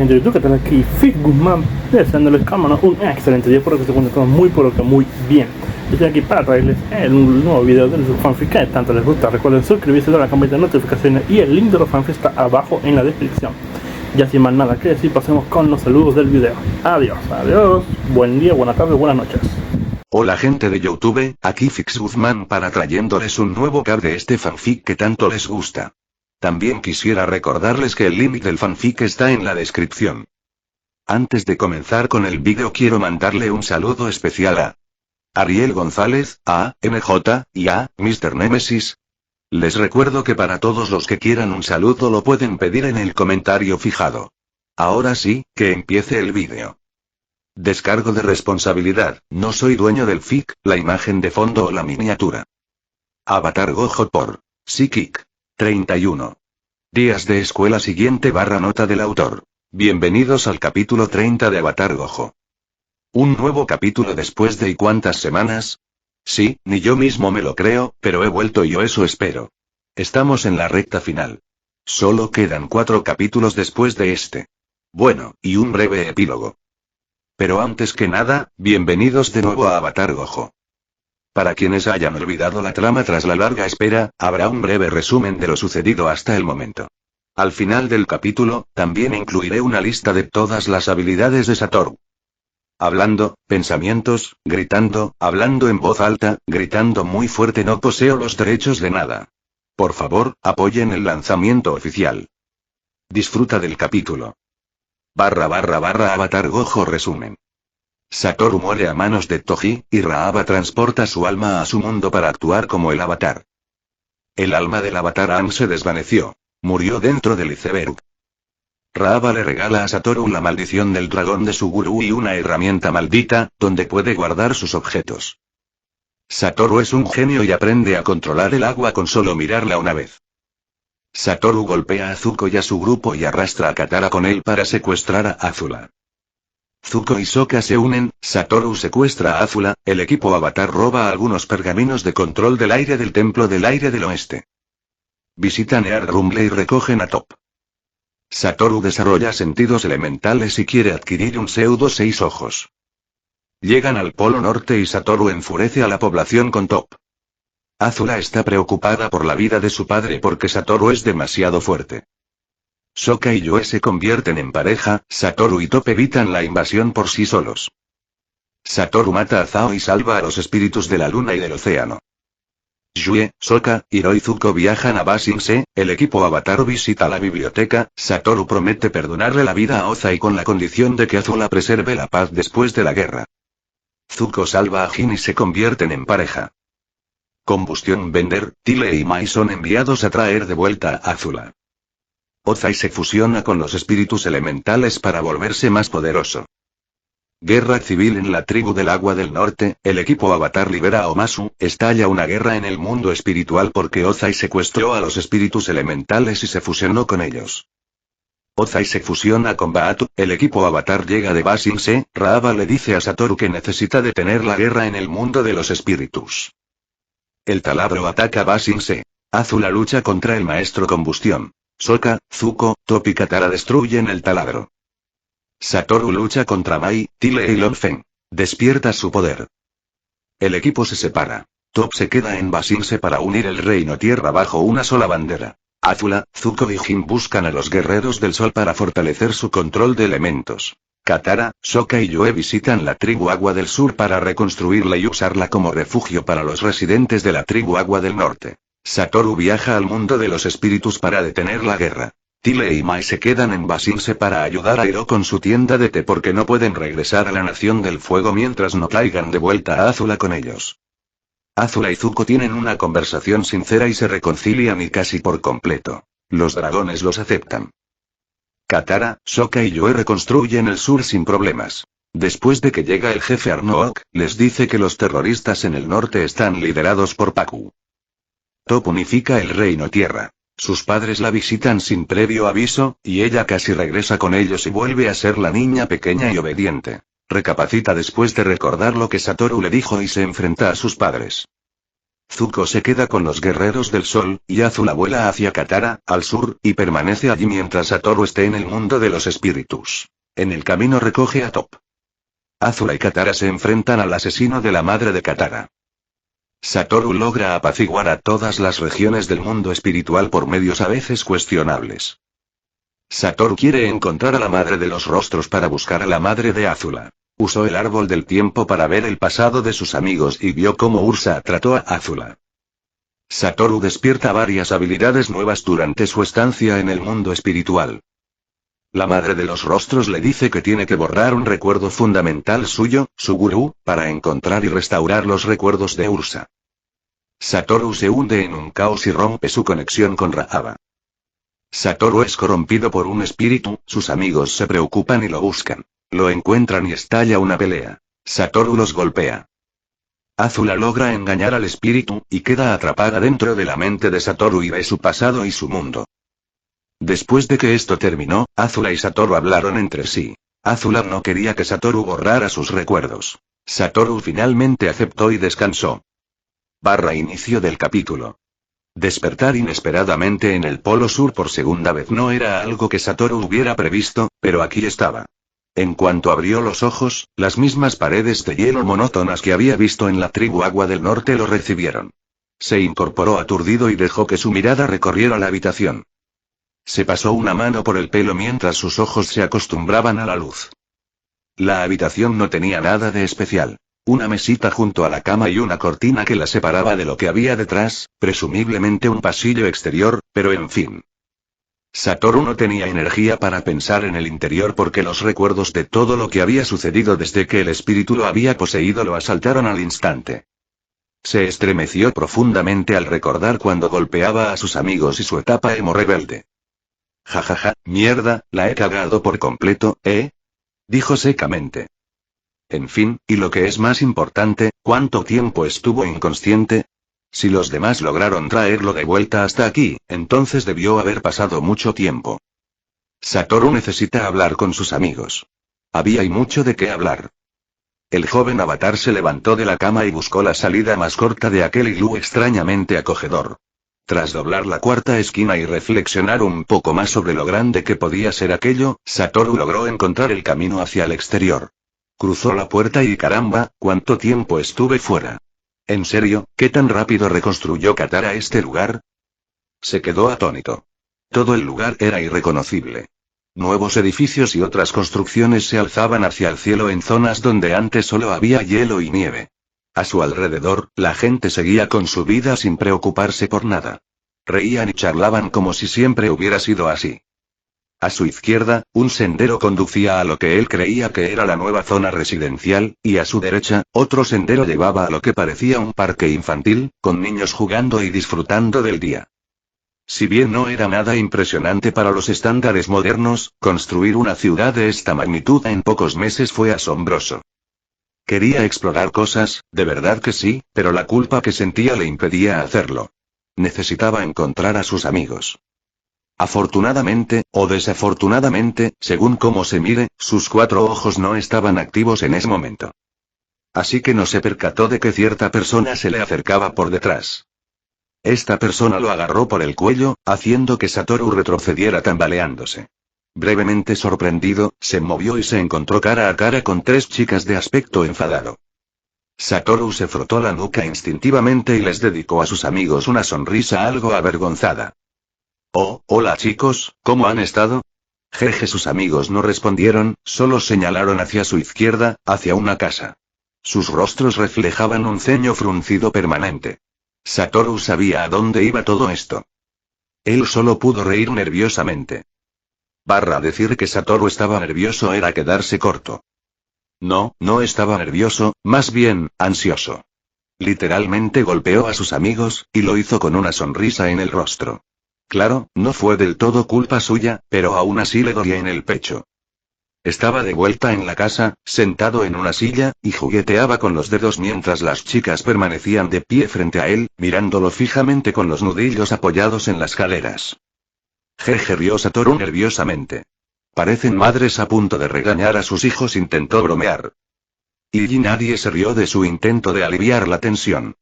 gente de YouTube, que están aquí, Fit Guzmán, deseándoles cámara un excelente día, por que se encuentran todos muy pero que muy bien. Estoy aquí para traerles un nuevo video de su fanfic que tanto les gusta. Recuerden suscribirse, darle a la campanita de notificaciones y el link de los fanfics está abajo en la descripción. Ya sin más nada que decir, pasemos con los saludos del video. Adiós, buen día, buenas tardes, buenas noches. Hola gente de YouTube, aquí Fix Guzmán para trayéndoles un nuevo card de este fanfic que tanto les gusta. También quisiera recordarles que el link del fanfic está en la descripción. Antes de comenzar con el vídeo quiero mandarle un saludo especial a Ariel González, a MJ, y a Mr. Nemesis. Les recuerdo que para todos los que quieran un saludo lo pueden pedir en el comentario fijado. Ahora sí, que empiece el vídeo. Descargo de responsabilidad, no soy dueño del fic, la imagen de fondo o la miniatura. Avatar Gojo por Psikic. 31. Días de escuela siguiente / nota del autor. Bienvenidos al capítulo 30 de Avatar Gojo. Un nuevo capítulo después de ¿y cuántas semanas? Sí, ni yo mismo me lo creo, pero he vuelto y eso espero. Estamos en la recta final. Solo quedan 4 capítulos después de este. Bueno, y un breve epílogo. Pero antes que nada, bienvenidos de nuevo a Avatar Gojo. Para quienes hayan olvidado la trama tras la larga espera, habrá un breve resumen de lo sucedido hasta el momento. Al final del capítulo, también incluiré una lista de todas las habilidades de Satoru. Hablando, pensamientos, gritando, hablando en voz alta, gritando muy fuerte, no poseo los derechos de nada. Por favor, apoyen el lanzamiento oficial. Disfruta del capítulo. Avatar Gojo resumen. Satoru muere a manos de Toji, y Raaba transporta su alma a su mundo para actuar como el avatar. El alma del avatar Aang se desvaneció. Murió dentro del iceberg. Raaba le regala a Satoru la maldición del dragón de su gurú y una herramienta maldita, donde puede guardar sus objetos. Satoru es un genio y aprende a controlar el agua con solo mirarla una vez. Satoru golpea a Zuko y a su grupo y arrastra a Katara con él para secuestrar a Azula. Zuko y Sokka se unen, Satoru secuestra a Azula, el equipo Avatar roba algunos pergaminos de control del aire del Templo del Aire del Oeste. Visitan Earth Rumble y recogen a Top. Satoru desarrolla sentidos elementales y quiere adquirir un pseudo 6 ojos. Llegan al Polo Norte y Satoru enfurece a la población con Top. Azula está preocupada por la vida de su padre porque Satoru es demasiado fuerte. Sokka y Yue se convierten en pareja, Satoru y Top evitan la invasión por sí solos. Satoru mata a Zhao y salva a los espíritus de la luna y del océano. Yue, Sokka, Hiro y Zuko viajan a Ba Sing Se, el equipo Avatar visita la biblioteca, Satoru promete perdonarle la vida a Ozai con la condición de que Azula preserve la paz después de la guerra. Zuko salva a Jin y se convierten en pareja. Combustión Bender, Tile y Mai son enviados a traer de vuelta a Azula. Ozai se fusiona con los espíritus elementales para volverse más poderoso. Guerra civil en la tribu del Agua del Norte, el equipo Avatar libera a Omasu, estalla una guerra en el mundo espiritual porque Ozai secuestró a los espíritus elementales y se fusionó con ellos. Ozai se fusiona con Baatu, el equipo Avatar llega de Ba Sing Se, Raaba le dice a Satoru que necesita detener la guerra en el mundo de los espíritus. El taladro ataca Ba Sing Se. Azula lucha contra el maestro combustión. Sokka, Zuko, Top y Katara destruyen el taladro. Satoru lucha contra Mai, Tile y Longfeng. Despierta su poder. El equipo se separa. Top se queda en Ba Sing Se para unir el reino tierra bajo una sola bandera. Azula, Zuko y Jin buscan a los guerreros del sol para fortalecer su control de elementos. Katara, Sokka y Yue visitan la tribu Agua del Sur para reconstruirla y usarla como refugio para los residentes de la tribu Agua del Norte. Satoru viaja al mundo de los espíritus para detener la guerra. Tile y Mai se quedan en Ba Sing Se para ayudar a Hiro con su tienda de té porque no pueden regresar a la Nación del Fuego mientras no traigan de vuelta a Azula con ellos. Azula y Zuko tienen una conversación sincera y se reconcilian y casi por completo. Los dragones los aceptan. Katara, Sokka y Yue reconstruyen el sur sin problemas. Después de que llega el jefe Arnook, les dice que los terroristas en el norte están liderados por Pakku. Top unifica el reino tierra. Sus padres la visitan sin previo aviso, y ella casi regresa con ellos y vuelve a ser la niña pequeña y obediente. Recapacita después de recordar lo que Satoru le dijo y se enfrenta a sus padres. Zuko se queda con los guerreros del sol, y Azula vuela hacia Katara, al sur, y permanece allí mientras Satoru esté en el mundo de los espíritus. En el camino recoge a Top. Azula y Katara se enfrentan al asesino de la madre de Katara. Satoru logra apaciguar a todas las regiones del mundo espiritual por medios a veces cuestionables. Satoru quiere encontrar a la madre de los rostros para buscar a la madre de Azula. Usó el árbol del tiempo para ver el pasado de sus amigos y vio cómo Ursa trató a Azula. Satoru despierta varias habilidades nuevas durante su estancia en el mundo espiritual. La madre de los rostros le dice que tiene que borrar un recuerdo fundamental suyo, su gurú, para encontrar y restaurar los recuerdos de Ursa. Satoru se hunde en un caos y rompe su conexión con Rahaba. Satoru es corrompido por un espíritu, sus amigos se preocupan y lo buscan. Lo encuentran y estalla una pelea. Satoru los golpea. Azula logra engañar al espíritu, y queda atrapada dentro de la mente de Satoru y ve su pasado y su mundo. Después de que esto terminó, Azula y Satoru hablaron entre sí. Azula no quería que Satoru borrara sus recuerdos. Satoru finalmente aceptó y descansó. Inicio del capítulo. Despertar inesperadamente en el Polo Sur por segunda vez no era algo que Satoru hubiera previsto, pero aquí estaba. En cuanto abrió los ojos, las mismas paredes de hielo monótonas que había visto en la tribu Agua del Norte lo recibieron. Se incorporó aturdido y dejó que su mirada recorriera la habitación. Se pasó una mano por el pelo mientras sus ojos se acostumbraban a la luz. La habitación no tenía nada de especial. Una mesita junto a la cama y una cortina que la separaba de lo que había detrás, presumiblemente un pasillo exterior, pero en fin. Satoru no tenía energía para pensar en el interior porque los recuerdos de todo lo que había sucedido desde que el espíritu lo había poseído lo asaltaron al instante. Se estremeció profundamente al recordar cuando golpeaba a sus amigos y su etapa emo rebelde. Jajaja, mierda, la he cagado por completo, ¿eh? Dijo secamente. En fin, y lo que es más importante, ¿cuánto tiempo estuvo inconsciente? Si los demás lograron traerlo de vuelta hasta aquí, entonces debió haber pasado mucho tiempo. Satoru necesita hablar con sus amigos. Había y mucho de qué hablar. El joven avatar se levantó de la cama y buscó la salida más corta de aquel iglú extrañamente acogedor. Tras doblar la cuarta esquina y reflexionar un poco más sobre lo grande que podía ser aquello, Satoru logró encontrar el camino hacia el exterior. Cruzó la puerta y caramba, ¿cuánto tiempo estuve fuera? ¿En serio, qué tan rápido reconstruyó Katara este lugar? Se quedó atónito. Todo el lugar era irreconocible. Nuevos edificios y otras construcciones se alzaban hacia el cielo en zonas donde antes solo había hielo y nieve. A su alrededor, la gente seguía con su vida sin preocuparse por nada. Reían y charlaban como si siempre hubiera sido así. A su izquierda, un sendero conducía a lo que él creía que era la nueva zona residencial, y a su derecha, otro sendero llevaba a lo que parecía un parque infantil, con niños jugando y disfrutando del día. Si bien no era nada impresionante para los estándares modernos, construir una ciudad de esta magnitud en pocos meses fue asombroso. Quería explorar cosas, de verdad que sí, pero la culpa que sentía le impedía hacerlo. Necesitaba encontrar a sus amigos. Afortunadamente, o desafortunadamente, según cómo se mire, sus 4 ojos no estaban activos en ese momento. Así que no se percató de que cierta persona se le acercaba por detrás. Esta persona lo agarró por el cuello, haciendo que Satoru retrocediera tambaleándose. Brevemente sorprendido, se movió y se encontró cara a cara con 3 chicas de aspecto enfadado. Satoru se frotó la nuca instintivamente y les dedicó a sus amigos una sonrisa algo avergonzada. Oh, hola chicos, ¿cómo han estado? Jeje, sus amigos no respondieron, solo señalaron hacia su izquierda, hacia una casa. Sus rostros reflejaban un ceño fruncido permanente. Satoru sabía a dónde iba todo esto. Él solo pudo reír nerviosamente. Decir que Satoru estaba nervioso era quedarse corto. No, no estaba nervioso, más bien, ansioso. Literalmente golpeó a sus amigos, y lo hizo con una sonrisa en el rostro. Claro, no fue del todo culpa suya, pero aún así le dolía en el pecho. Estaba de vuelta en la casa, sentado en una silla, y jugueteaba con los dedos mientras las chicas permanecían de pie frente a él, mirándolo fijamente con los nudillos apoyados en las caderas. Jeje, rió Satoru nerviosamente. Parecen madres a punto de regañar a sus hijos, intentó bromear. Y nadie se rió de su intento de aliviar la tensión.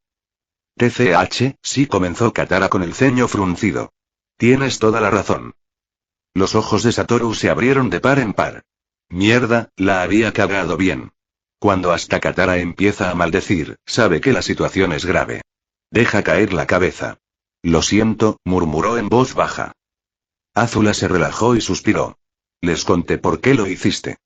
TCH, sí, comenzó Katara con el ceño fruncido. Tienes toda la razón. Los ojos de Satoru se abrieron de par en par. Mierda, la había cagado bien. Cuando hasta Katara empieza a maldecir, sabe que la situación es grave. Deja caer la cabeza. Lo siento, murmuró en voz baja. Azula se relajó y suspiró. Les conté por qué lo hiciste.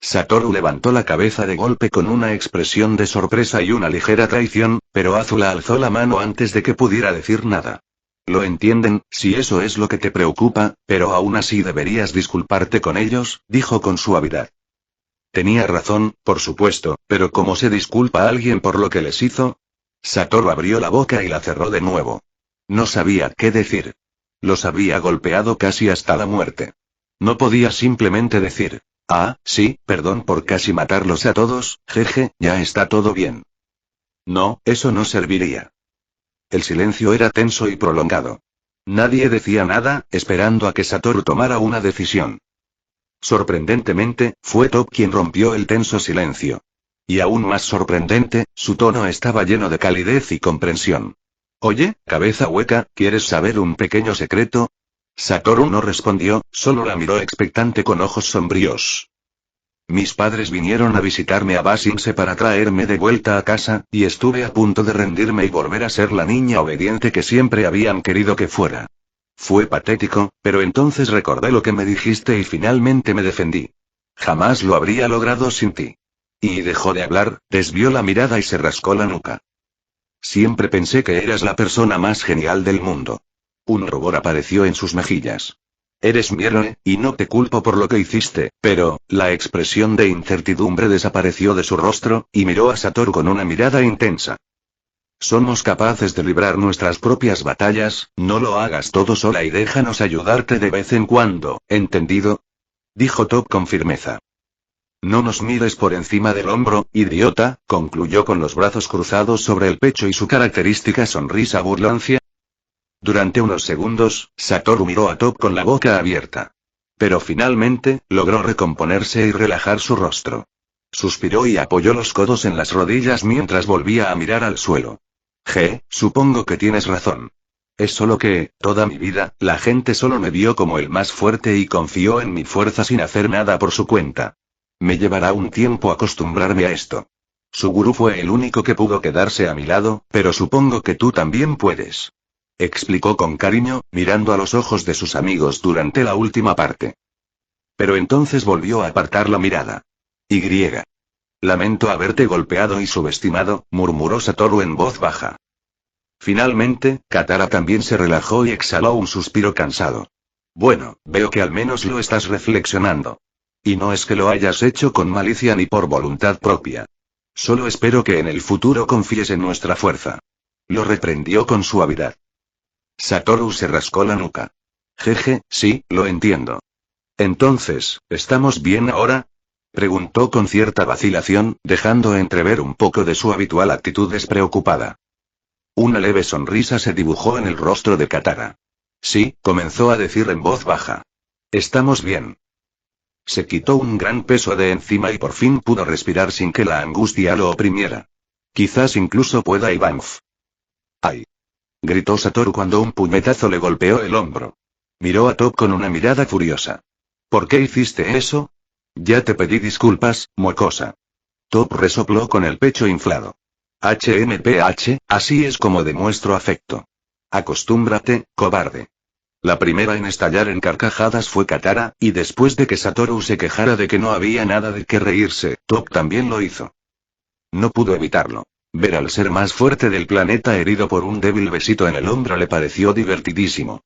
Satoru levantó la cabeza de golpe con una expresión de sorpresa y una ligera traición, pero Azula alzó la mano antes de que pudiera decir nada. Lo entienden, si eso es lo que te preocupa, pero aún así deberías disculparte con ellos, dijo con suavidad. Tenía razón, por supuesto, pero ¿cómo se disculpa a alguien por lo que les hizo? Satoru abrió la boca y la cerró de nuevo. No sabía qué decir. Los había golpeado casi hasta la muerte. No podía simplemente decir, ah, sí, perdón por casi matarlos a todos, jeje, ya está todo bien. No, eso no serviría. El silencio era tenso y prolongado. Nadie decía nada, esperando a que Satoru tomara una decisión. Sorprendentemente, fue Top quien rompió el tenso silencio. Y aún más sorprendente, su tono estaba lleno de calidez y comprensión. Oye, cabeza hueca, ¿quieres saber un pequeño secreto? Satoru no respondió, solo la miró expectante con ojos sombríos. Mis padres vinieron a visitarme a Basinse para traerme de vuelta a casa, y estuve a punto de rendirme y volver a ser la niña obediente que siempre habían querido que fuera. Fue patético, pero entonces recordé lo que me dijiste y finalmente me defendí. Jamás lo habría logrado sin ti. Y dejó de hablar, desvió la mirada y se rascó la nuca. Siempre pensé que eras la persona más genial del mundo. Un rubor apareció en sus mejillas. Eres mi héroe, y no te culpo por lo que hiciste, pero, la expresión de incertidumbre desapareció de su rostro, y miró a Satoru con una mirada intensa. Somos capaces de librar nuestras propias batallas, no lo hagas todo sola y déjanos ayudarte de vez en cuando, ¿entendido? Dijo Top con firmeza. No nos mires por encima del hombro, idiota, concluyó con los brazos cruzados sobre el pecho y su característica sonrisa burlancia. Durante unos segundos, Satoru miró a Top con la boca abierta. Pero finalmente, logró recomponerse y relajar su rostro. Suspiró y apoyó los codos en las rodillas mientras volvía a mirar al suelo. Supongo que tienes razón. Es solo que, toda mi vida, la gente solo me vio como el más fuerte y confió en mi fuerza sin hacer nada por su cuenta. Me llevará un tiempo acostumbrarme a esto. Suguru fue el único que pudo quedarse a mi lado, pero supongo que tú también puedes. Explicó con cariño, mirando a los ojos de sus amigos durante la última parte. Pero entonces volvió a apartar la mirada. Lamento haberte golpeado y subestimado, murmuró Satoru en voz baja. Finalmente, Katara también se relajó y exhaló un suspiro cansado. Bueno, veo que al menos lo estás reflexionando. Y no es que lo hayas hecho con malicia ni por voluntad propia. Solo espero que en el futuro confíes en nuestra fuerza. Lo reprendió con suavidad. Satoru se rascó la nuca. Jeje, sí, lo entiendo. Entonces, ¿estamos bien ahora? Preguntó con cierta vacilación, dejando entrever un poco de su habitual actitud despreocupada. Una leve sonrisa se dibujó en el rostro de Katara. Sí, comenzó a decir en voz baja. Estamos bien. Se quitó un gran peso de encima y por fin pudo respirar sin que la angustia lo oprimiera. Quizás incluso pueda Ivanf. ¡Ay! Gritó Satoru cuando un puñetazo le golpeó el hombro. Miró a Top con una mirada furiosa. ¿Por qué hiciste eso? Ya te pedí disculpas, mocosa. Top resopló con el pecho inflado. HMPH, así es como demuestro afecto. Acostúmbrate, cobarde. La primera en estallar en carcajadas fue Katara, y después de que Satoru se quejara de que no había nada de qué reírse, Top también lo hizo. No pudo evitarlo. Ver al ser más fuerte del planeta herido por un débil besito en el hombro le pareció divertidísimo.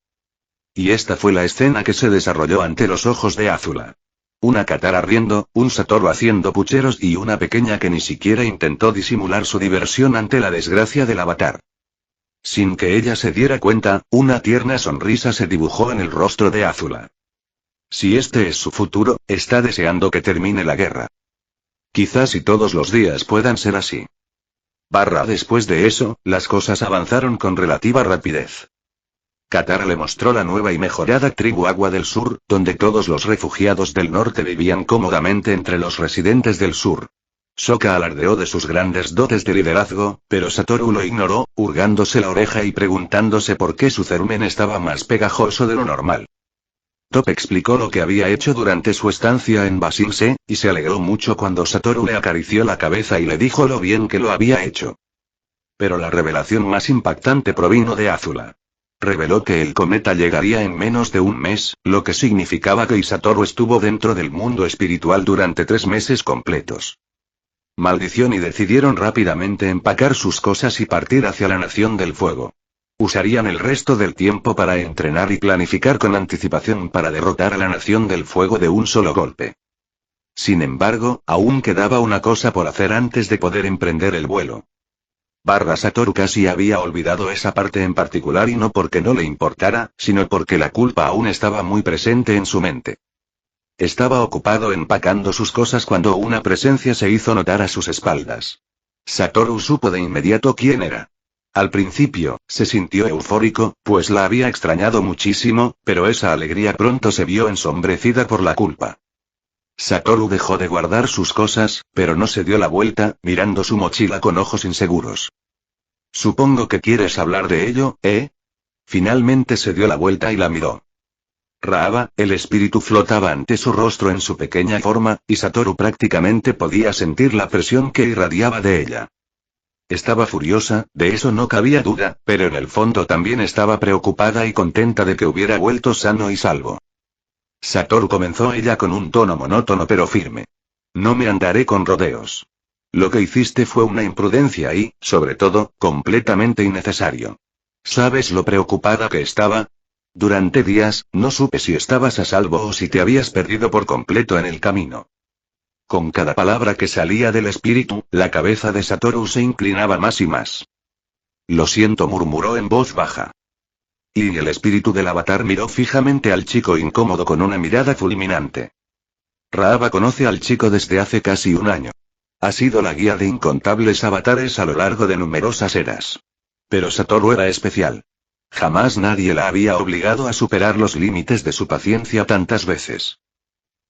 Y esta fue la escena que se desarrolló ante los ojos de Azula. Una Katara riendo, un Satoru haciendo pucheros y una pequeña que ni siquiera intentó disimular su diversión ante la desgracia del avatar. Sin que ella se diera cuenta, una tierna sonrisa se dibujó en el rostro de Azula. Si este es su futuro, está deseando que termine la guerra. Quizás y todos los días puedan ser así. Después de eso, las cosas avanzaron con relativa rapidez. Katara le mostró la nueva y mejorada tribu Agua del Sur, donde todos los refugiados del norte vivían cómodamente entre los residentes del sur. Sokka alardeó de sus grandes dotes de liderazgo, pero Satoru lo ignoró, hurgándose la oreja y preguntándose por qué su cerumen estaba más pegajoso de lo normal. Top explicó lo que había hecho durante su estancia en Basilse, y se alegró mucho cuando Satoru le acarició la cabeza y le dijo lo bien que lo había hecho. Pero la revelación más impactante provino de Azula. Reveló que el cometa llegaría en menos de un mes, lo que significaba que Satoru estuvo dentro del mundo espiritual durante 3 meses completos. Maldición y decidieron rápidamente empacar sus cosas y partir hacia la Nación del Fuego. Usarían el resto del tiempo para entrenar y planificar con anticipación para derrotar a la Nación del Fuego de un solo golpe. Sin embargo, aún quedaba una cosa por hacer antes de poder emprender el vuelo. Satoru casi había olvidado esa parte en particular y no porque no le importara, sino porque la culpa aún estaba muy presente en su mente. Estaba ocupado empacando sus cosas cuando una presencia se hizo notar a sus espaldas. Satoru supo de inmediato quién era. Al principio, se sintió eufórico, pues la había extrañado muchísimo, pero esa alegría pronto se vio ensombrecida por la culpa. Satoru dejó de guardar sus cosas, pero no se dio la vuelta, mirando su mochila con ojos inseguros. Supongo que quieres hablar de ello, ¿eh? Finalmente se dio la vuelta y la miró. Raaba, el espíritu flotaba ante su rostro en su pequeña forma, y Satoru prácticamente podía sentir la presión que irradiaba de ella. Estaba furiosa, de eso no cabía duda, pero en el fondo también estaba preocupada y contenta de que hubiera vuelto sano y salvo. Satoru comenzó ella con un tono monótono pero firme. No me andaré con rodeos. Lo que hiciste fue una imprudencia y, sobre todo, completamente innecesario. ¿Sabes lo preocupada que estaba? Durante días, no supe si estabas a salvo o si te habías perdido por completo en el camino. Con cada palabra que salía del espíritu, la cabeza de Satoru se inclinaba más y más. Lo siento, murmuró en voz baja. Y el espíritu del avatar miró fijamente al chico incómodo con una mirada fulminante. Raaba conoce al chico desde hace casi un año. Ha sido la guía de incontables avatares a lo largo de numerosas eras. Pero Satoru era especial. Jamás nadie la había obligado a superar los límites de su paciencia tantas veces.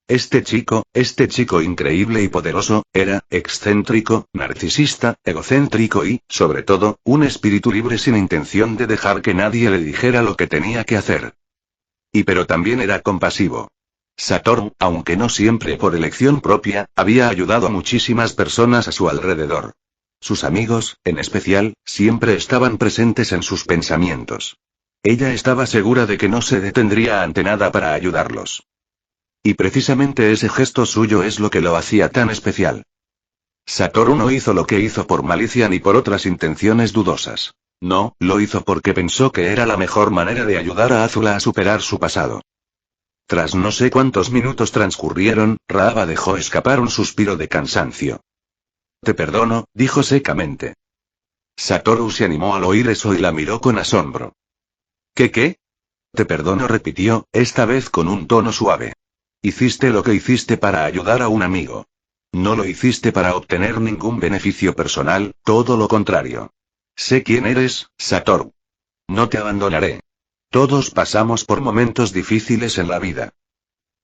Este chico increíble y poderoso, era excéntrico, narcisista, egocéntrico y, sobre todo, un espíritu libre sin intención de dejar que nadie le dijera lo que tenía que hacer. Pero también era compasivo. Satoru, aunque no siempre por elección propia, había ayudado a muchísimas personas a su alrededor. Sus amigos, en especial, siempre estaban presentes en sus pensamientos. Ella estaba segura de que no se detendría ante nada para ayudarlos. Y precisamente ese gesto suyo es lo que lo hacía tan especial. Satoru no hizo lo que hizo por malicia ni por otras intenciones dudosas. No, lo hizo porque pensó que era la mejor manera de ayudar a Azula a superar su pasado. Tras no sé cuántos minutos transcurrieron, Raaba dejó escapar un suspiro de cansancio. Te perdono, dijo secamente. Satoru se animó al oír eso y la miró con asombro. ¿Qué? Te perdono, repitió, esta vez con un tono suave. Hiciste lo que hiciste para ayudar a un amigo. No lo hiciste para obtener ningún beneficio personal, todo lo contrario. Sé quién eres, Satoru. No te abandonaré. Todos pasamos por momentos difíciles en la vida.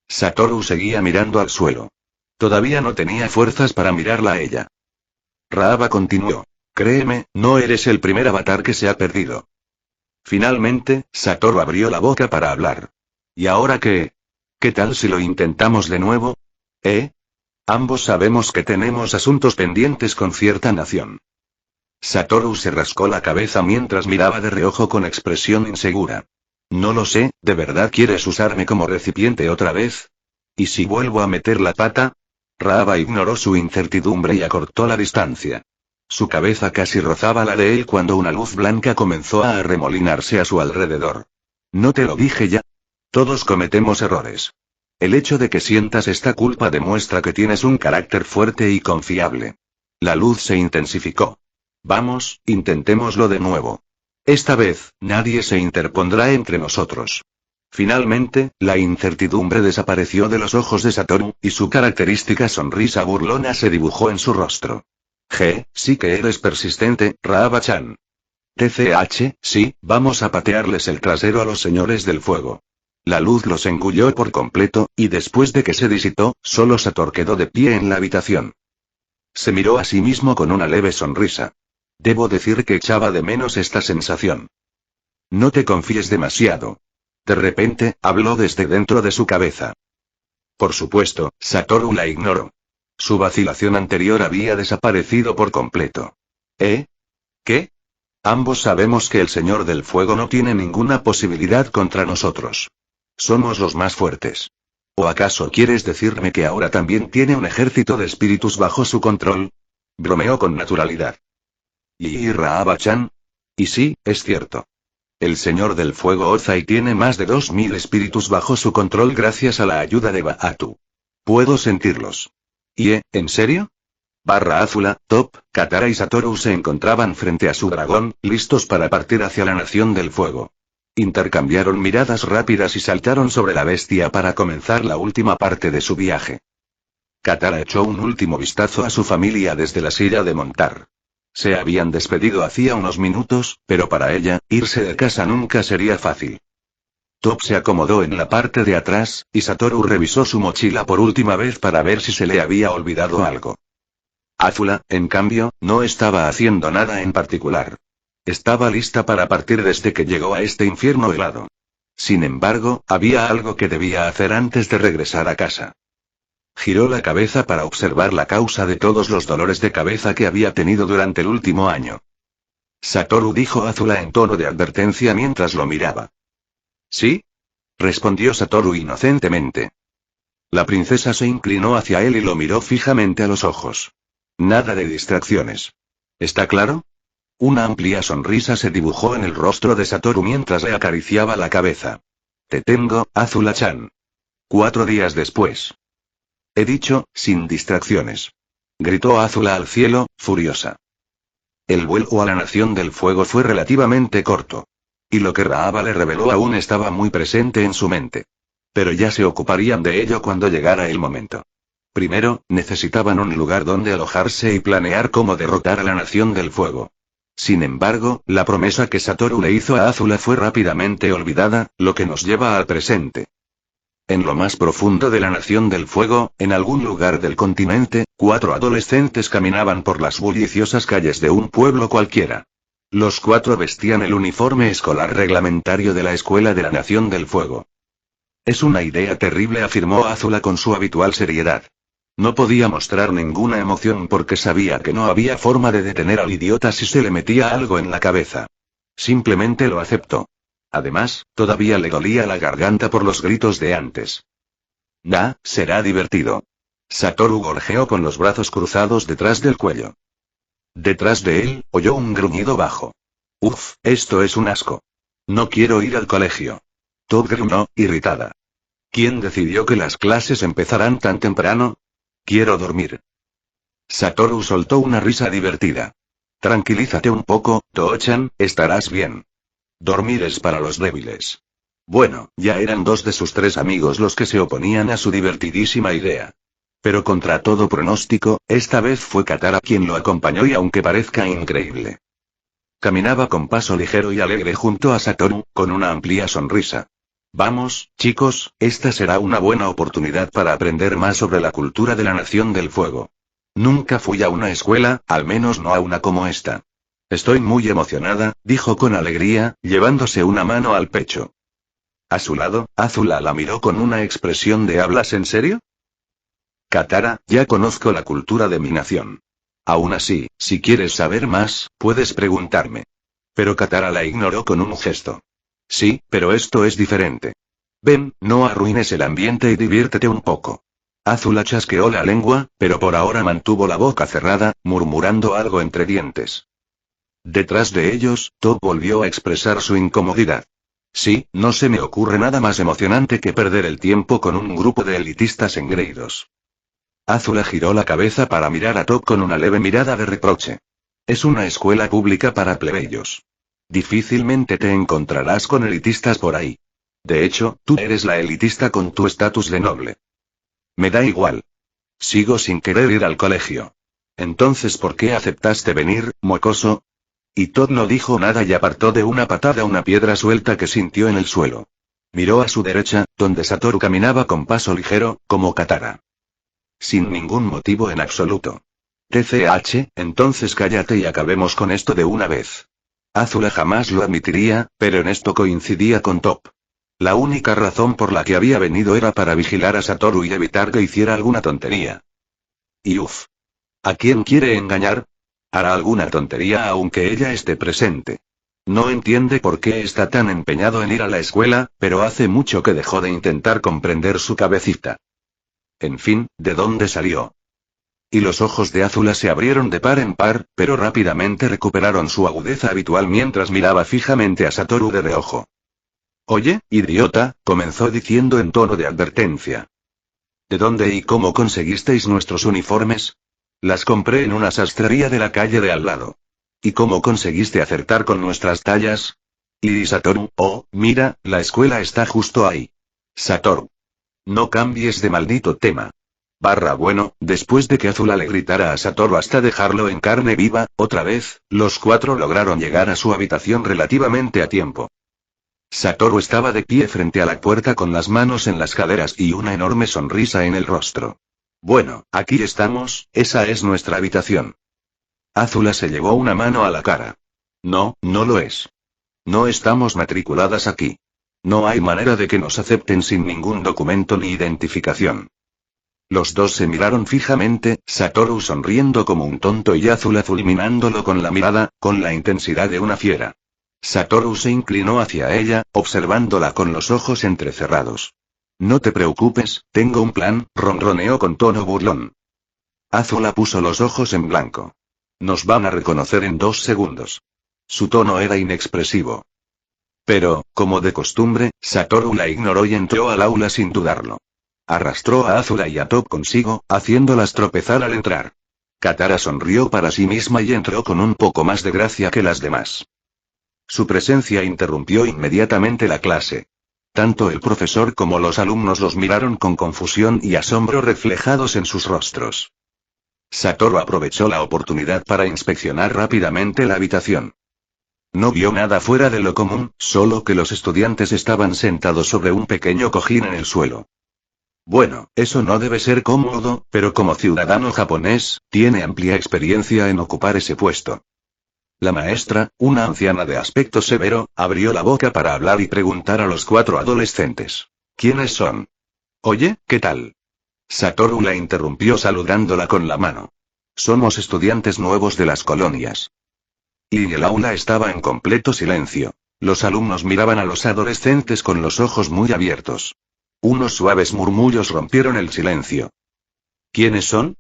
Satoru seguía mirando al suelo. Todavía no tenía fuerzas para mirarla a ella. Raaba continuó. Créeme, no eres el primer avatar que se ha perdido. Finalmente, Satoru abrió la boca para hablar. ¿Y ahora qué? ¿Qué tal si lo intentamos de nuevo? Ambos sabemos que tenemos asuntos pendientes con cierta nación. Satoru se rascó la cabeza mientras miraba de reojo con expresión insegura. No lo sé, ¿de verdad quieres usarme como recipiente otra vez? ¿Y si vuelvo a meter la pata? Raaba ignoró su incertidumbre y acortó la distancia. Su cabeza casi rozaba la de él cuando una luz blanca comenzó a arremolinarse a su alrededor. ¿No te lo dije ya? Todos cometemos errores. El hecho de que sientas esta culpa demuestra que tienes un carácter fuerte y confiable. La luz se intensificó. Vamos, intentémoslo de nuevo. Esta vez, nadie se interpondrá entre nosotros. Finalmente, la incertidumbre desapareció de los ojos de Satoru, y su característica sonrisa burlona se dibujó en su rostro. Sí que eres persistente, Raaba-chan. TCH, sí, vamos a patearles el trasero a los señores del fuego. La luz los engulló por completo, y después de que se disipó, solo Satoru quedó de pie en la habitación. Se miró a sí mismo con una leve sonrisa. Debo decir que echaba de menos esta sensación. No te confíes demasiado. De repente, habló desde dentro de su cabeza. Por supuesto, Satoru la ignoró. Su vacilación anterior había desaparecido por completo. ¿Eh? ¿Qué? Ambos sabemos que el Señor del Fuego no tiene ninguna posibilidad contra nosotros. Somos los más fuertes. ¿O acaso quieres decirme que ahora también tiene un ejército de espíritus bajo su control? Bromeó con naturalidad. ¿Y Raaba-chan? Y sí, es cierto. El Señor del Fuego Ozai tiene más de 2000 espíritus bajo su control gracias a la ayuda de Baatu. Puedo sentirlos. ¿Y en serio? Azula, Top, Katara y Satoru se encontraban frente a su dragón, listos para partir hacia la Nación del Fuego. Intercambiaron miradas rápidas y saltaron sobre la bestia para comenzar la última parte de su viaje. Katara echó un último vistazo a su familia desde la silla de montar. Se habían despedido hacía unos minutos, pero para ella, irse de casa nunca sería fácil. Top se acomodó en la parte de atrás, y Satoru revisó su mochila por última vez para ver si se le había olvidado algo. Azula, en cambio, no estaba haciendo nada en particular. Estaba lista para partir desde que llegó a este infierno helado. Sin embargo, había algo que debía hacer antes de regresar a casa. Giró la cabeza para observar la causa de todos los dolores de cabeza que había tenido durante el último año. Satoru, dijo Azula en tono de advertencia mientras lo miraba. ¿Sí? Respondió Satoru inocentemente. La princesa se inclinó hacia él y lo miró fijamente a los ojos. Nada de distracciones. ¿Está claro? Una amplia sonrisa se dibujó en el rostro de Satoru mientras le acariciaba la cabeza. Te tengo, Azula-chan. 4 días después. He dicho, sin distracciones. Gritó Azula al cielo, furiosa. El vuelo a la Nación del Fuego fue relativamente corto. Y lo que Raaba le reveló aún estaba muy presente en su mente. Pero ya se ocuparían de ello cuando llegara el momento. Primero, necesitaban un lugar donde alojarse y planear cómo derrotar a la Nación del Fuego. Sin embargo, la promesa que Satoru le hizo a Azula fue rápidamente olvidada, lo que nos lleva al presente. En lo más profundo de la Nación del Fuego, en algún lugar del continente, 4 adolescentes caminaban por las bulliciosas calles de un pueblo cualquiera. Los 4 vestían el uniforme escolar reglamentario de la Escuela de la Nación del Fuego. Es una idea terrible, afirmó Azula con su habitual seriedad. No podía mostrar ninguna emoción porque sabía que no había forma de detener al idiota si se le metía algo en la cabeza. Simplemente lo aceptó. Además, todavía le dolía la garganta por los gritos de antes. Será divertido. Satoru gorjeó con los brazos cruzados detrás del cuello. Detrás de él, oyó un gruñido bajo. Uf, esto es un asco. No quiero ir al colegio. Top gruñó, irritada. ¿Quién decidió que las clases empezarán tan temprano? Quiero dormir. Satoru soltó una risa divertida. Tranquilízate un poco, Toho-chan, estarás bien. Dormir es para los débiles. Bueno, ya eran 2 de sus 3 amigos los que se oponían a su divertidísima idea. Pero contra todo pronóstico, esta vez fue Katara quien lo acompañó y aunque parezca increíble. Caminaba con paso ligero y alegre junto a Satoru, con una amplia sonrisa. Vamos, chicos, esta será una buena oportunidad para aprender más sobre la cultura de la Nación del Fuego. Nunca fui a una escuela, al menos no a una como esta. Estoy muy emocionada, dijo con alegría, llevándose una mano al pecho. A su lado, Azula la miró con una expresión de ¿hablas en serio? Katara, ya conozco la cultura de mi nación. Aún así, si quieres saber más, puedes preguntarme. Pero Katara la ignoró con un gesto. Sí, pero esto es diferente. Ven, no arruines el ambiente y diviértete un poco. Azula chasqueó la lengua, pero por ahora mantuvo la boca cerrada, murmurando algo entre dientes. Detrás de ellos, Top volvió a expresar su incomodidad. Sí, no se me ocurre nada más emocionante que perder el tiempo con un grupo de elitistas engreídos. Azula giró la cabeza para mirar a Top con una leve mirada de reproche. Es una escuela pública para plebeyos. Difícilmente te encontrarás con elitistas por ahí. De hecho, tú eres la elitista con tu estatus de noble. Me da igual. Sigo sin querer ir al colegio. Entonces, ¿por qué aceptaste venir, mocoso? Y Todd no dijo nada y apartó de una patada una piedra suelta que sintió en el suelo. Miró a su derecha, donde Satoru caminaba con paso ligero, como Katara. Sin ningún motivo en absoluto. TCH, entonces cállate y acabemos con esto de una vez. Azula jamás lo admitiría, pero en esto coincidía con Top. La única razón por la que había venido era para vigilar a Satoru y evitar que hiciera alguna tontería. Y uff. ¿A quién quiere engañar? Hará alguna tontería aunque ella esté presente. No entiende por qué está tan empeñado en ir a la escuela, pero hace mucho que dejó de intentar comprender su cabecita. En fin, ¿de dónde salió? Y los ojos de Azula se abrieron de par en par, pero rápidamente recuperaron su agudeza habitual mientras miraba fijamente a Satoru de reojo. Oye, idiota, comenzó diciendo en tono de advertencia. ¿De dónde y cómo conseguisteis nuestros uniformes? Las compré en una sastrería de la calle de al lado. ¿Y cómo conseguiste acertar con nuestras tallas? Y Satoru, oh, mira, la escuela está justo ahí. Satoru. No cambies de maldito tema. Bueno, después de que Azula le gritara a Satoru hasta dejarlo en carne viva, otra vez, los cuatro lograron llegar a su habitación relativamente a tiempo. Satoru estaba de pie frente a la puerta con las manos en las caderas y una enorme sonrisa en el rostro. Bueno, aquí estamos, esa es nuestra habitación. Azula se llevó una mano a la cara. No, no lo es. No estamos matriculadas aquí. No hay manera de que nos acepten sin ningún documento ni identificación. Los dos se miraron fijamente, Satoru sonriendo como un tonto y Azula fulminándolo con la mirada, con la intensidad de una fiera. Satoru se inclinó hacia ella, observándola con los ojos entrecerrados. No te preocupes, tengo un plan, ronroneó con tono burlón. Azula puso los ojos en blanco. Nos van a reconocer en 2 segundos. Su tono era inexpresivo. Pero, como de costumbre, Satoru la ignoró y entró al aula sin dudarlo. Arrastró a Azula y a Top consigo, haciéndolas tropezar al entrar. Katara sonrió para sí misma y entró con un poco más de gracia que las demás. Su presencia interrumpió inmediatamente la clase. Tanto el profesor como los alumnos los miraron con confusión y asombro reflejados en sus rostros. Satoru aprovechó la oportunidad para inspeccionar rápidamente la habitación. No vio nada fuera de lo común, solo que los estudiantes estaban sentados sobre un pequeño cojín en el suelo. Bueno, eso no debe ser cómodo, pero como ciudadano japonés, tiene amplia experiencia en ocupar ese puesto. La maestra, una anciana de aspecto severo, abrió la boca para hablar y preguntar a los 4 adolescentes. ¿Quiénes son? Oye, ¿qué tal? Satoru la interrumpió saludándola con la mano. Somos estudiantes nuevos de las colonias. Y el aula estaba en completo silencio. Los alumnos miraban a los adolescentes con los ojos muy abiertos. Unos suaves murmullos rompieron el silencio. ¿Quiénes son?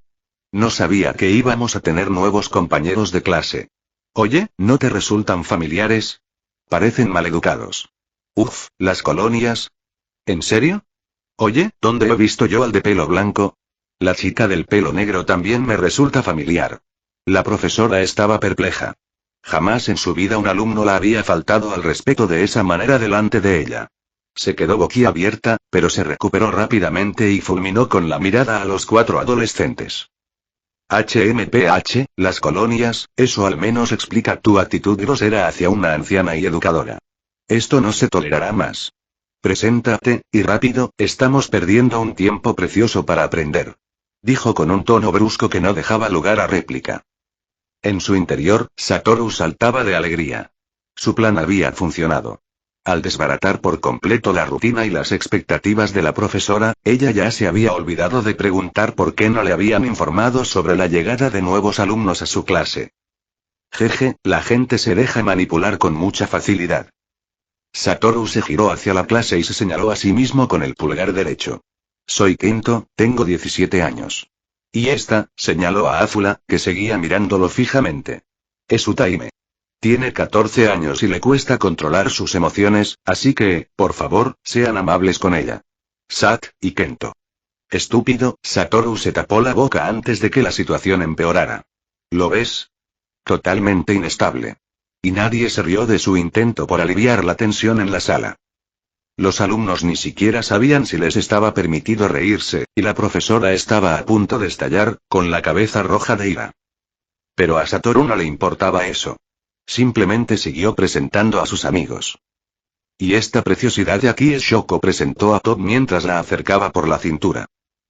No sabía que íbamos a tener nuevos compañeros de clase. Oye, ¿no te resultan familiares? Parecen maleducados. Uf, ¿las colonias? ¿En serio? Oye, ¿dónde he visto yo al de pelo blanco? La chica del pelo negro también me resulta familiar. La profesora estaba perpleja. Jamás en su vida un alumno la había faltado al respeto de esa manera delante de ella. Se quedó boquiabierta, pero se recuperó rápidamente y fulminó con la mirada a los 4 adolescentes. HMPH, las colonias, eso al menos explica tu actitud grosera hacia una anciana y educadora. Esto no se tolerará más. Preséntate, y rápido, estamos perdiendo un tiempo precioso para aprender. Dijo con un tono brusco que no dejaba lugar a réplica. En su interior, Satoru saltaba de alegría. Su plan había funcionado. Al desbaratar por completo la rutina y las expectativas de la profesora, ella ya se había olvidado de preguntar por qué no le habían informado sobre la llegada de nuevos alumnos a su clase. Jeje, la gente se deja manipular con mucha facilidad. Satoru se giró hacia la clase y se señaló a sí mismo con el pulgar derecho. Soy Kento, tengo 17 años. Y esta, señaló a Azula, que seguía mirándolo fijamente. Es Utaime. Tiene 14 años y le cuesta controlar sus emociones, así que, por favor, sean amables con ella. Sat, y Kento. Estúpido, Satoru se tapó la boca antes de que la situación empeorara. ¿Lo ves? Totalmente inestable. Y nadie se rió de su intento por aliviar la tensión en la sala. Los alumnos ni siquiera sabían si les estaba permitido reírse, y la profesora estaba a punto de estallar, con la cabeza roja de ira. Pero a Satoru no le importaba eso. Simplemente siguió presentando a sus amigos. Y esta preciosidad de aquí es Shoko, presentó a Top mientras la acercaba por la cintura.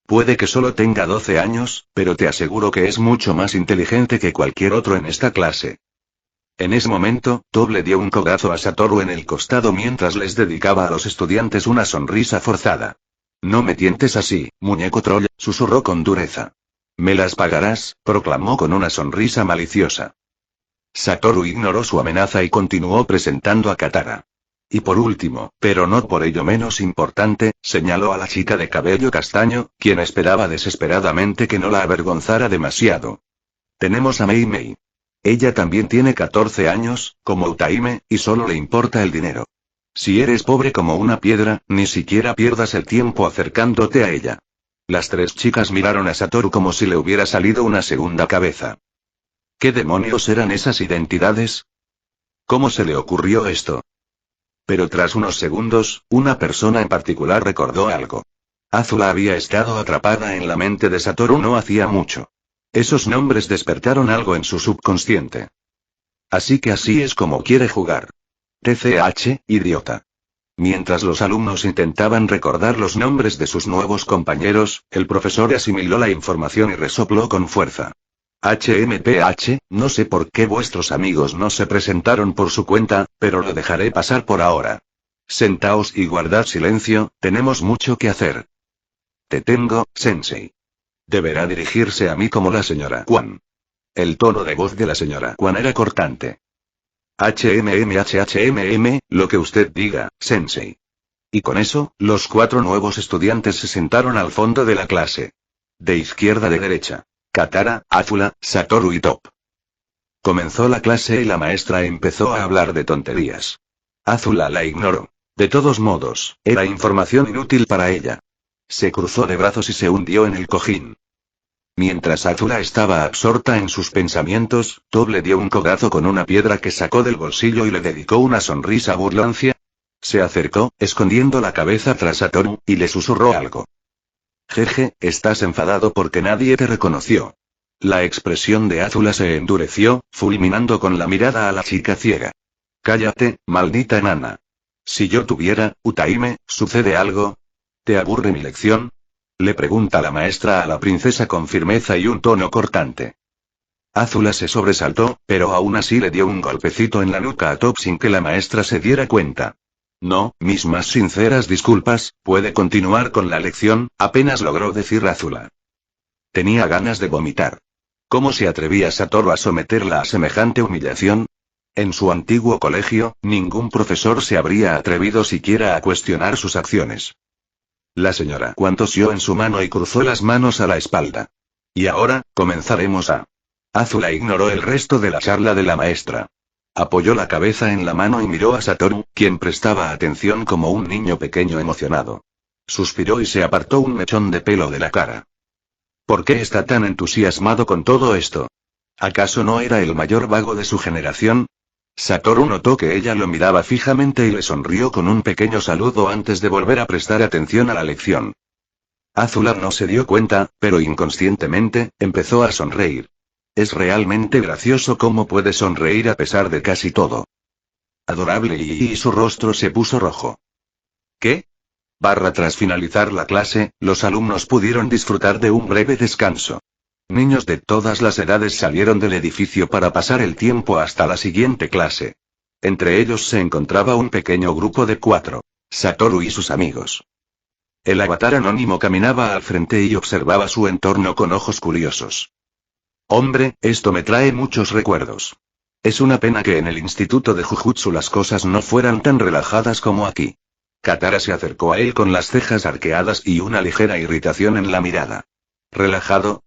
Puede que solo tenga 12 años, pero te aseguro que es mucho más inteligente que cualquier otro en esta clase. En ese momento, Top le dio un codazo a Satoru en el costado mientras les dedicaba a los estudiantes una sonrisa forzada. No me tientes así, muñeco troll, susurró con dureza. Me las pagarás, proclamó con una sonrisa maliciosa. Satoru ignoró su amenaza y continuó presentando a Katara. Y por último, pero no por ello menos importante, señaló a la chica de cabello castaño, quien esperaba desesperadamente que no la avergonzara demasiado. Tenemos a Mei Mei. Ella también tiene 14 años, como Utaime, y solo le importa el dinero. Si eres pobre como una piedra, ni siquiera pierdas el tiempo acercándote a ella. Las tres chicas miraron a Satoru como si le hubiera salido una segunda cabeza. ¿Qué demonios eran esas identidades? ¿Cómo se le ocurrió esto? Pero tras unos segundos, una persona en particular recordó algo. Azula había estado atrapada en la mente de Satoru no hacía mucho. Esos nombres despertaron algo en su subconsciente. Así que así es como quiere jugar. TCH, idiota. Mientras los alumnos intentaban recordar los nombres de sus nuevos compañeros, el profesor asimiló la información y resopló con fuerza. HMPH, no sé por qué vuestros amigos no se presentaron por su cuenta, pero lo dejaré pasar por ahora. Sentaos y guardad silencio, tenemos mucho que hacer. Te tengo, sensei. Deberá dirigirse a mí como la señora Kwan. El tono de voz de la señora Kwan era cortante. HMM, lo que usted diga, sensei. Y con eso, los 4 nuevos estudiantes se sentaron al fondo de la clase. De izquierda a derecha. Katara, Azula, Satoru y Top. Comenzó la clase y la maestra empezó a hablar de tonterías. Azula la ignoró. De todos modos, era información inútil para ella. Se cruzó de brazos y se hundió en el cojín. Mientras Azula estaba absorta en sus pensamientos, Top le dio un codazo con una piedra que sacó del bolsillo y le dedicó una sonrisa burlancia. Se acercó, escondiendo la cabeza tras Satoru, y le susurró algo. Jeje, estás enfadado porque nadie te reconoció. La expresión de Azula se endureció, fulminando con la mirada a la chica ciega. Cállate, maldita enana. Si yo tuviera, Utaime, ¿sucede algo? ¿Te aburre mi lección? Le pregunta la maestra a la princesa con firmeza y un tono cortante. Azula se sobresaltó, pero aún así le dio un golpecito en la nuca a Top sin que la maestra se diera cuenta. No, mis más sinceras disculpas, puede continuar con la lección, apenas logró decir Azula. Tenía ganas de vomitar. ¿Cómo se atrevía Satoru a someterla a semejante humillación? En su antiguo colegio, ningún profesor se habría atrevido siquiera a cuestionar sus acciones. La señora Kwan tosió en su mano y cruzó las manos a la espalda. Y ahora, comenzaremos a... Azula ignoró el resto de la charla de la maestra. Apoyó la cabeza en la mano y miró a Satoru, quien prestaba atención como un niño pequeño emocionado. Suspiró y se apartó un mechón de pelo de la cara. ¿Por qué está tan entusiasmado con todo esto? ¿Acaso no era el mayor vago de su generación? Satoru notó que ella lo miraba fijamente y le sonrió con un pequeño saludo antes de volver a prestar atención a la lección. Azula no se dio cuenta, pero inconscientemente, empezó a sonreír. Es realmente gracioso cómo puede sonreír a pesar de casi todo. Adorable y su rostro se puso rojo. ¿Qué? Tras finalizar la clase, los alumnos pudieron disfrutar de un breve descanso. Niños de todas las edades salieron del edificio para pasar el tiempo hasta la siguiente clase. Entre ellos se encontraba un pequeño grupo de 4. Satoru y sus amigos. El avatar anónimo caminaba al frente y observaba su entorno con ojos curiosos. Hombre, esto me trae muchos recuerdos. Es una pena que en el instituto de Jujutsu las cosas no fueran tan relajadas como aquí. Katara se acercó a él con las cejas arqueadas y una ligera irritación en la mirada. ¿Relajado?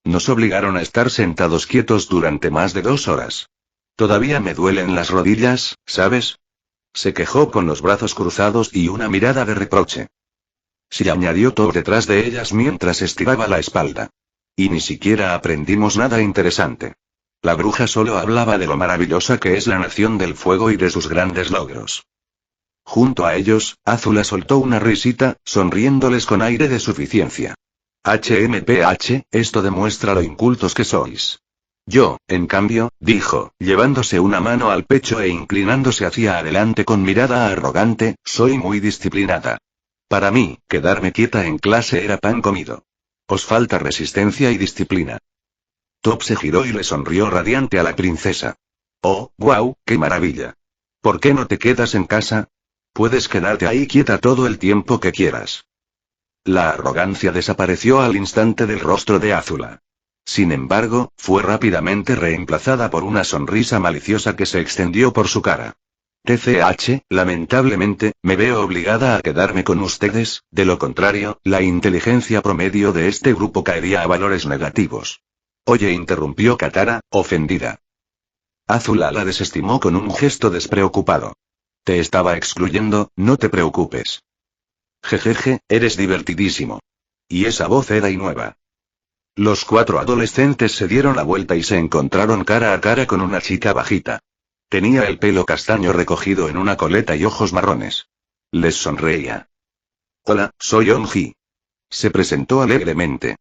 Nos obligaron a estar sentados quietos durante más de 2 horas. Todavía me duelen las rodillas, ¿sabes? Se quejó con los brazos cruzados y una mirada de reproche. Sí, añadió Top detrás de ellas mientras estiraba la espalda. Y ni siquiera aprendimos nada interesante. La bruja solo hablaba de lo maravillosa que es la nación del fuego y de sus grandes logros. Junto a ellos, Azula soltó una risita, sonriéndoles con aire de suficiencia. HMPH, esto demuestra lo incultos que sois. Yo, en cambio, dijo, llevándose una mano al pecho e inclinándose hacia adelante con mirada arrogante, soy muy disciplinada. Para mí, quedarme quieta en clase era pan comido. Os falta resistencia y disciplina. Top se giró y le sonrió radiante a la princesa. Oh, guau, qué maravilla. ¿Por qué no te quedas en casa? Puedes quedarte ahí quieta todo el tiempo que quieras. La arrogancia desapareció al instante del rostro de Azula. Sin embargo, fue rápidamente reemplazada por una sonrisa maliciosa que se extendió por su cara. TCH, lamentablemente, me veo obligada a quedarme con ustedes, de lo contrario, la inteligencia promedio de este grupo caería a valores negativos. Oye, interrumpió Katara, ofendida. Azula la desestimó con un gesto despreocupado. Te estaba excluyendo, no te preocupes. Jejeje, eres divertidísimo. Y esa voz era y nueva. Los 4 adolescentes se dieron la vuelta y se encontraron cara a cara con una chica bajita. Tenía el pelo castaño recogido en una coleta y ojos marrones. Les sonreía. Hola, soy Onji. Se presentó alegremente.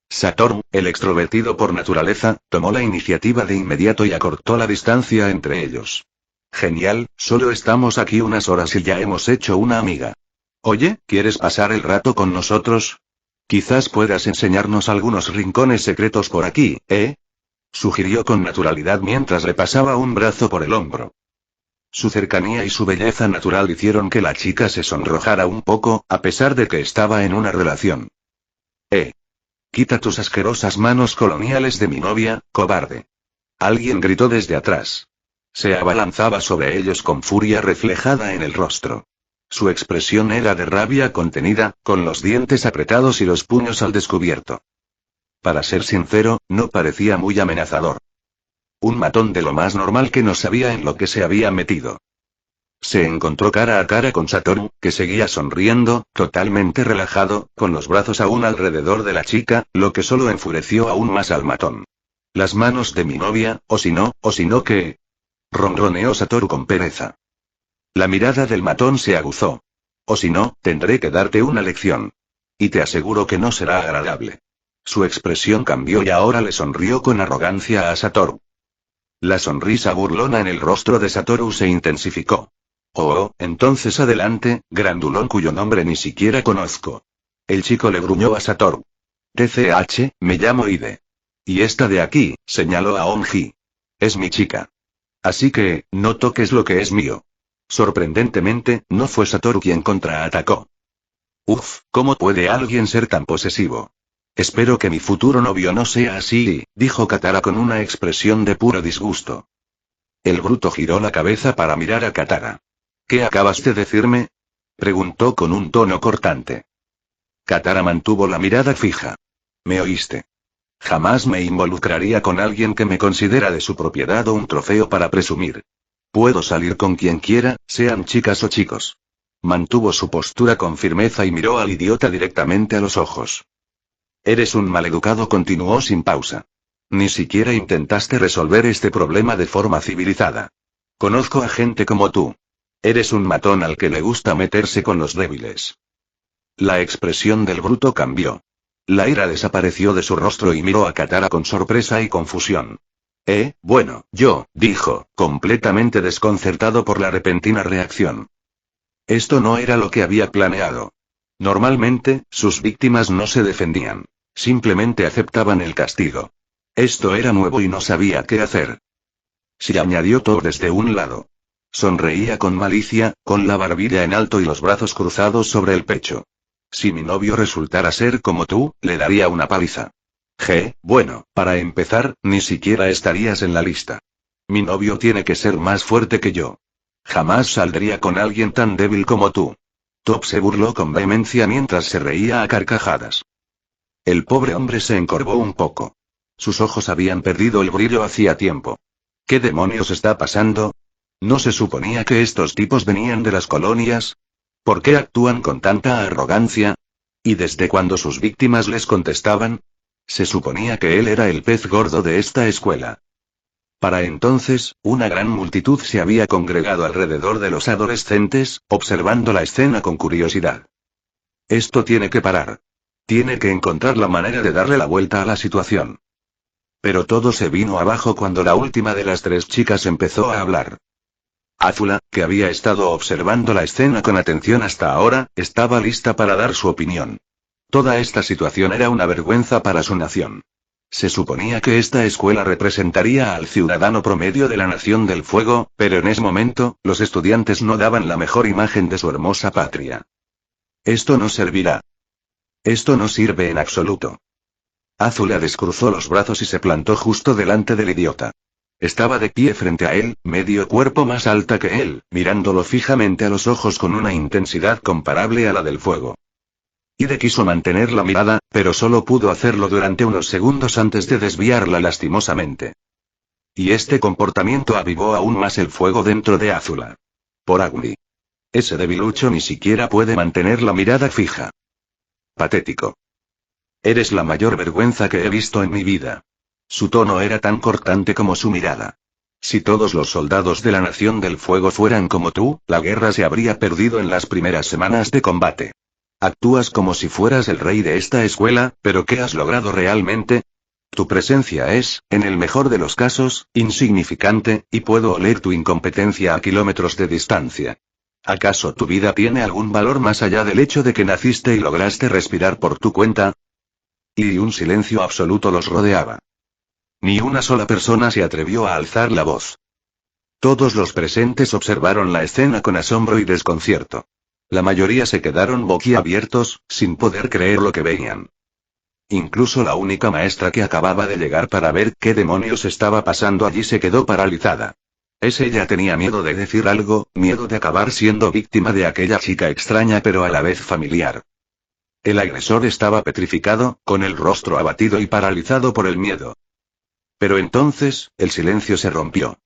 Satoru, el extrovertido por naturaleza, tomó la iniciativa de inmediato y acortó la distancia entre ellos. Genial, solo estamos aquí unas horas y ya hemos hecho una amiga. Oye, ¿quieres pasar el rato con nosotros? Quizás puedas enseñarnos algunos rincones secretos por aquí, ¿eh? Sugirió con naturalidad mientras le pasaba un brazo por el hombro. Su cercanía y su belleza natural hicieron que la chica se sonrojara un poco, a pesar de que estaba en una relación. Quita tus asquerosas manos coloniales de mi novia, cobarde. Alguien gritó desde atrás. Se abalanzaba sobre ellos con furia reflejada en el rostro. Su expresión era de rabia contenida, con los dientes apretados y los puños al descubierto. Para ser sincero, no parecía muy amenazador. Un matón de lo más normal que no sabía en lo que se había metido. Se encontró cara a cara con Satoru, que seguía sonriendo, totalmente relajado, con los brazos aún alrededor de la chica, lo que solo enfureció aún más al matón. Las manos de mi novia, o si no ¿qué? Ronroneó Satoru con pereza. La mirada del matón se aguzó. O si no, tendré que darte una lección. Y te aseguro que no será agradable. Su expresión cambió y ahora le sonrió con arrogancia a Satoru. La sonrisa burlona en el rostro de Satoru se intensificó. Oh, entonces adelante, grandulón cuyo nombre ni siquiera conozco. El chico le gruñó a Satoru. TCH, me llamo Ide. Y esta de aquí, señaló a Onji. Es mi chica. Así que, no toques lo que es mío. Sorprendentemente, no fue Satoru quien contraatacó. Uf, ¿cómo puede alguien ser tan posesivo? Espero que mi futuro novio no sea así, dijo Katara con una expresión de puro disgusto. El bruto giró la cabeza para mirar a Katara. ¿Qué acabas de decirme? Preguntó con un tono cortante. Katara mantuvo la mirada fija. ¿Me oíste? Jamás me involucraría con alguien que me considera de su propiedad o un trofeo para presumir. Puedo salir con quien quiera, sean chicas o chicos. Mantuvo su postura con firmeza y miró al idiota directamente a los ojos. Eres un maleducado, continuó sin pausa. Ni siquiera intentaste resolver este problema de forma civilizada. Conozco a gente como tú. Eres un matón al que le gusta meterse con los débiles. La expresión del bruto cambió. La ira desapareció de su rostro y miró a Katara con sorpresa y confusión. Bueno, dijo, completamente desconcertado por la repentina reacción. Esto no era lo que había planeado. Normalmente, sus víctimas no se defendían. Simplemente aceptaban el castigo. Esto era nuevo y no sabía qué hacer. Sí, añadió Thor desde un lado. Sonreía con malicia, con la barbilla en alto y los brazos cruzados sobre el pecho. Si mi novio resultara ser como tú, le daría una paliza. Bueno, para empezar, ni siquiera estarías en la lista. Mi novio tiene que ser más fuerte que yo. Jamás saldría con alguien tan débil como tú. Top se burló con vehemencia mientras se reía a carcajadas. El pobre hombre se encorvó un poco. Sus ojos habían perdido el brillo hacía tiempo. ¿Qué demonios está pasando? ¿No se suponía que estos tipos venían de las colonias? ¿Por qué actúan con tanta arrogancia? ¿Y desde cuándo sus víctimas les contestaban? Se suponía que él era el pez gordo de esta escuela. Para entonces, una gran multitud se había congregado alrededor de los adolescentes, observando la escena con curiosidad. Esto tiene que parar. Tiene que encontrar la manera de darle la vuelta a la situación. Pero todo se vino abajo cuando la última de las 3 chicas empezó a hablar. Azula, que había estado observando la escena con atención hasta ahora, estaba lista para dar su opinión. Toda esta situación era una vergüenza para su nación. Se suponía que esta escuela representaría al ciudadano promedio de la Nación del Fuego, pero en ese momento, los estudiantes no daban la mejor imagen de su hermosa patria. Esto no servirá. Esto no sirve en absoluto. Azula descruzó los brazos y se plantó justo delante del idiota. Estaba de pie frente a él, medio cuerpo más alta que él, mirándolo fijamente a los ojos con una intensidad comparable a la del fuego. Ide quiso mantener la mirada, pero solo pudo hacerlo durante unos segundos antes de desviarla lastimosamente. Y este comportamiento avivó aún más el fuego dentro de Azula. Por Agni. Ese debilucho ni siquiera puede mantener la mirada fija. Patético. Eres la mayor vergüenza que he visto en mi vida. Su tono era tan cortante como su mirada. Si todos los soldados de la Nación del Fuego fueran como tú, la guerra se habría perdido en las primeras semanas de combate. Actúas como si fueras el rey de esta escuela, pero ¿qué has logrado realmente? Tu presencia es, en el mejor de los casos, insignificante, y puedo oler tu incompetencia a kilómetros de distancia. ¿Acaso tu vida tiene algún valor más allá del hecho de que naciste y lograste respirar por tu cuenta? Y un silencio absoluto los rodeaba. Ni una sola persona se atrevió a alzar la voz. Todos los presentes observaron la escena con asombro y desconcierto. La mayoría se quedaron boquiabiertos, sin poder creer lo que veían. Incluso la única maestra que acababa de llegar para ver qué demonios estaba pasando allí se quedó paralizada. Ella tenía miedo de decir algo, miedo de acabar siendo víctima de aquella chica extraña pero a la vez familiar. El agresor estaba petrificado, con el rostro abatido y paralizado por el miedo. Pero entonces, el silencio se rompió.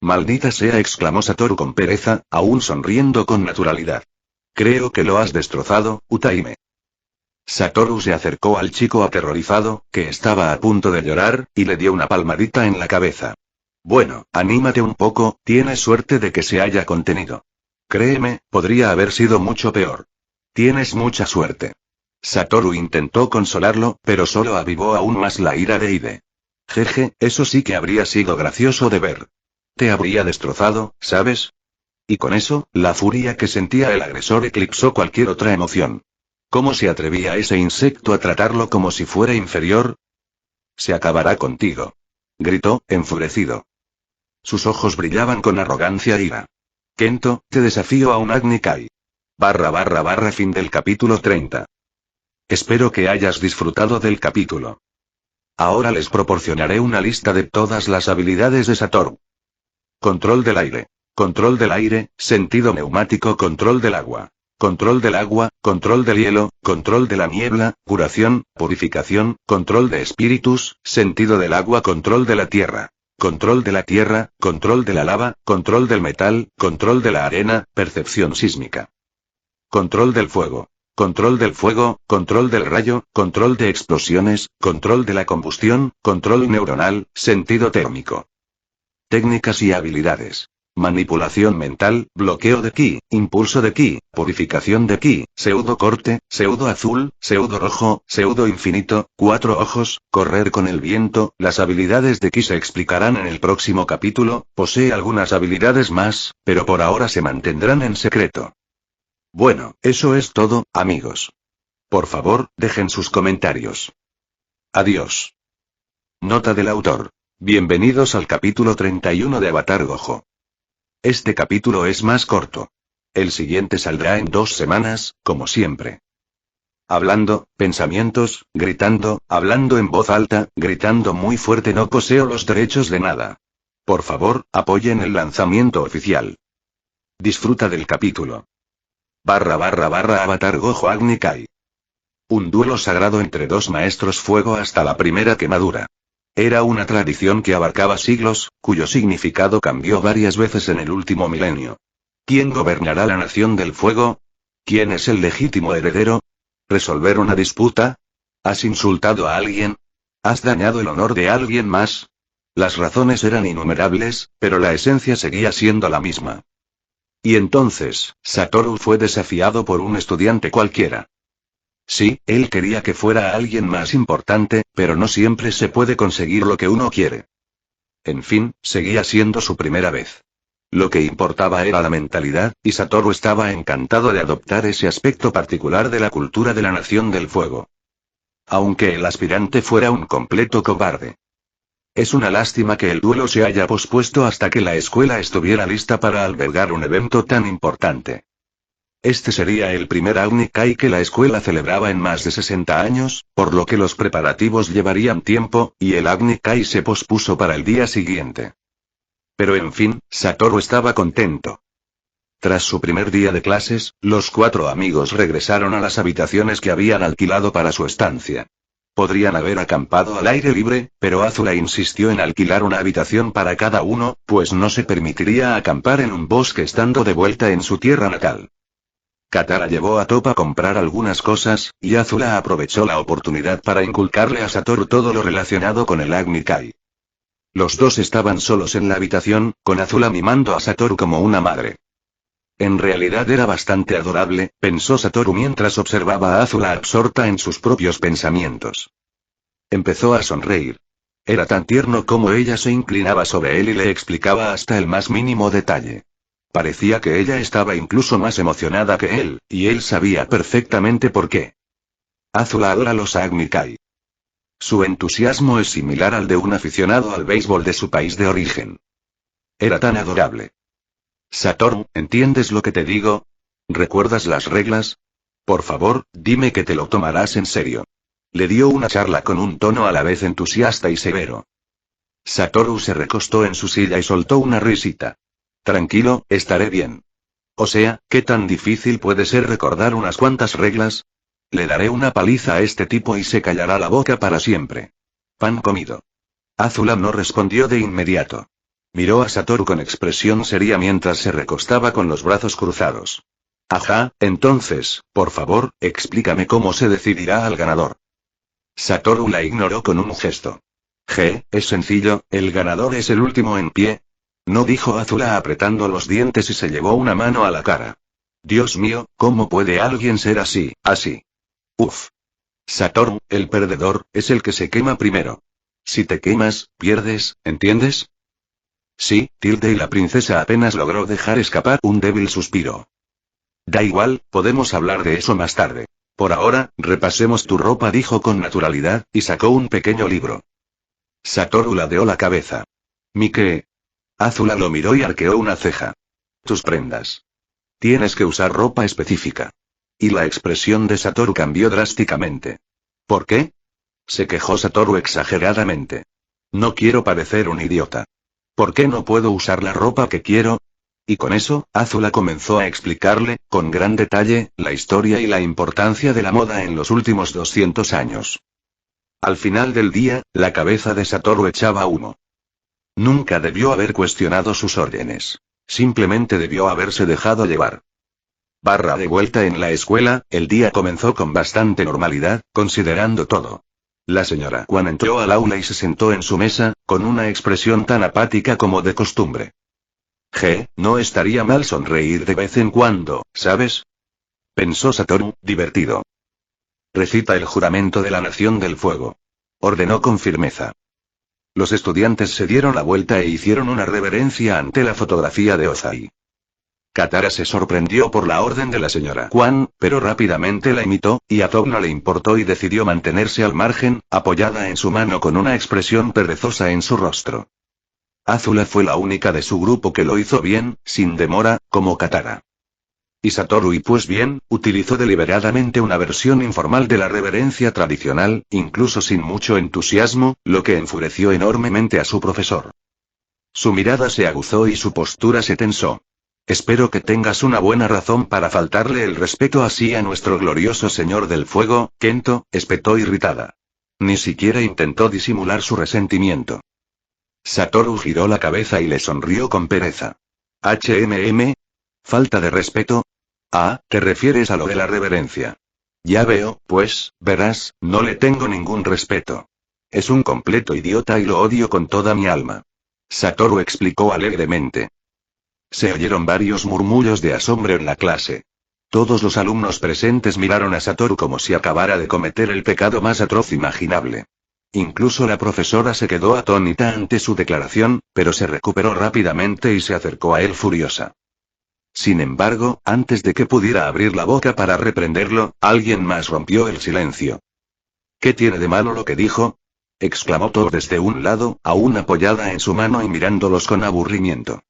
«Maldita sea», exclamó Satoru con pereza, aún sonriendo con naturalidad. «Creo que lo has destrozado, Utaime». Satoru se acercó al chico aterrorizado, que estaba a punto de llorar, y le dio una palmadita en la cabeza. «Bueno, anímate un poco, tienes suerte de que se haya contenido. Créeme, podría haber sido mucho peor. Tienes mucha suerte». Satoru intentó consolarlo, pero solo avivó aún más la ira de Ide. «Jeje, eso sí que habría sido gracioso de ver. Te habría destrozado, ¿sabes?» Y con eso, la furia que sentía el agresor eclipsó cualquier otra emoción. ¿Cómo se atrevía ese insecto a tratarlo como si fuera inferior? «Se acabará contigo», gritó, enfurecido. Sus ojos brillaban con arrogancia e ira. «Kento, te desafío a un Agni Kai». Fin del capítulo 30. Espero que hayas disfrutado del capítulo. Ahora les proporcionaré una lista de todas las habilidades de Satoru. Control del aire, sentido neumático, control del agua, control del hielo, control de la niebla, curación, purificación, control de espíritus, sentido del agua, control de la tierra, control de la lava, control del metal, control de la arena, percepción sísmica. Control del fuego, control del rayo, control de explosiones, control de la combustión, control neuronal, sentido térmico. Técnicas y habilidades. Manipulación mental, bloqueo de ki, impulso de ki, purificación de ki, pseudo corte, pseudo azul, pseudo rojo, pseudo infinito, 4 ojos, correr con el viento. Las habilidades de ki se explicarán en el próximo capítulo. Posee algunas habilidades más, pero por ahora se mantendrán en secreto. Bueno, eso es todo, amigos. Por favor, dejen sus comentarios. Adiós. Nota del autor. Bienvenidos al capítulo 31 de Avatar Gojo. Este capítulo es más corto. El siguiente saldrá en 2 semanas, como siempre. Hablando, pensamientos, gritando, hablando en voz alta, gritando muy fuerte. No poseo los derechos de nada. Por favor, apoyen el lanzamiento oficial. Disfruta del capítulo. Avatar Gojo Agni Kai. Un duelo sagrado entre 2 maestros fuego hasta la primera quemadura. Era una tradición que abarcaba siglos, cuyo significado cambió varias veces en el último milenio. ¿Quién gobernará la Nación del Fuego? ¿Quién es el legítimo heredero? ¿Resolver una disputa? ¿Has insultado a alguien? ¿Has dañado el honor de alguien más? Las razones eran innumerables, pero la esencia seguía siendo la misma. Y entonces, Satoru fue desafiado por un estudiante cualquiera. Sí, él quería que fuera alguien más importante, pero no siempre se puede conseguir lo que uno quiere. En fin, seguía siendo su primera vez. Lo que importaba era la mentalidad, y Satoru estaba encantado de adoptar ese aspecto particular de la cultura de la Nación del Fuego. Aunque el aspirante fuera un completo cobarde. Es una lástima que el duelo se haya pospuesto hasta que la escuela estuviera lista para albergar un evento tan importante. Este sería el primer Agni Kai que la escuela celebraba en más de 60 años, por lo que los preparativos llevarían tiempo, y el Agni Kai se pospuso para el día siguiente. Pero en fin, Satoru estaba contento. Tras su primer día de clases, los 4 amigos regresaron a las habitaciones que habían alquilado para su estancia. Podrían haber acampado al aire libre, pero Azula insistió en alquilar una habitación para cada uno, pues no se permitiría acampar en un bosque estando de vuelta en su tierra natal. Katara llevó a Top a comprar algunas cosas, y Azula aprovechó la oportunidad para inculcarle a Satoru todo lo relacionado con el Agni Kai. Los dos estaban solos en la habitación, con Azula mimando a Satoru como una madre. En realidad era bastante adorable, pensó Satoru mientras observaba a Azula absorta en sus propios pensamientos. Empezó a sonreír. Era tan tierno como ella se inclinaba sobre él y le explicaba hasta el más mínimo detalle. Parecía que ella estaba incluso más emocionada que él, y él sabía perfectamente por qué. Azula adora los Agni Kai. Su entusiasmo es similar al de un aficionado al béisbol de su país de origen. Era tan adorable. Satoru, ¿entiendes lo que te digo? ¿Recuerdas las reglas? Por favor, dime que te lo tomarás en serio. Le dio una charla con un tono a la vez entusiasta y severo. Satoru se recostó en su silla y soltó una risita. Tranquilo, estaré bien. O sea, ¿qué tan difícil puede ser recordar unas cuantas reglas? Le daré una paliza a este tipo y se callará la boca para siempre. Pan comido. Azula no respondió de inmediato. Miró a Satoru con expresión seria mientras se recostaba con los brazos cruzados. Ajá, entonces, por favor, explícame cómo se decidirá al ganador. Satoru la ignoró con un gesto. Es sencillo, el ganador es el último en pie. No, dijo Azula apretando los dientes y se llevó una mano a la cara. Dios mío, ¿cómo puede alguien ser así, así? Uf. Satoru, el perdedor, es el que se quema primero. Si te quemas, pierdes, ¿entiendes? Sí, y la princesa apenas logró dejar escapar un débil suspiro. Da igual, podemos hablar de eso más tarde. Por ahora, repasemos tu ropa, dijo con naturalidad, y sacó un pequeño libro. Satoru ladeó la cabeza. ¿Mi qué? Azula lo miró y arqueó una ceja. Tus prendas. Tienes que usar ropa específica. Y la expresión de Satoru cambió drásticamente. ¿Por qué? Se quejó Satoru exageradamente. No quiero parecer un idiota. ¿Por qué no puedo usar la ropa que quiero? Y con eso, Azula comenzó a explicarle, con gran detalle, la historia y la importancia de la moda en los últimos 200 años. Al final del día, la cabeza de Satoru echaba humo. Nunca debió haber cuestionado sus órdenes. Simplemente debió haberse dejado llevar. De vuelta en la escuela, el día comenzó con bastante normalidad, considerando todo. La señora Kwan entró al aula y se sentó en su mesa, con una expresión tan apática como de costumbre. No estaría mal sonreír de vez en cuando, ¿sabes? Pensó Satoru, divertido. Recita el juramento de la Nación del Fuego. Ordenó con firmeza. Los estudiantes se dieron la vuelta e hicieron una reverencia ante la fotografía de Ozai. Katara se sorprendió por la orden de la señora Kwan, pero rápidamente la imitó, y a Top no le importó y decidió mantenerse al margen, apoyada en su mano con una expresión perezosa en su rostro. Azula fue la única de su grupo que lo hizo bien, sin demora, como Katara. Y Satoru, y pues bien, utilizó deliberadamente una versión informal de la reverencia tradicional, incluso sin mucho entusiasmo, lo que enfureció enormemente a su profesor. Su mirada se aguzó y su postura se tensó. Espero que tengas una buena razón para faltarle el respeto así a nuestro glorioso señor del fuego, Kento, espetó irritada. Ni siquiera intentó disimular su resentimiento. Satoru giró la cabeza y le sonrió con pereza. ¿Falta de respeto? Ah, ¿te refieres a lo de la reverencia? Ya veo, pues, verás, no le tengo ningún respeto. Es un completo idiota y lo odio con toda mi alma. Satoru explicó alegremente. Se oyeron varios murmullos de asombro en la clase. Todos los alumnos presentes miraron a Satoru como si acabara de cometer el pecado más atroz imaginable. Incluso la profesora se quedó atónita ante su declaración, pero se recuperó rápidamente y se acercó a él furiosa. Sin embargo, antes de que pudiera abrir la boca para reprenderlo, alguien más rompió el silencio. ¿Qué tiene de malo lo que dijo?, exclamó Thor desde un lado, aún apoyada en su mano y mirándolos con aburrimiento.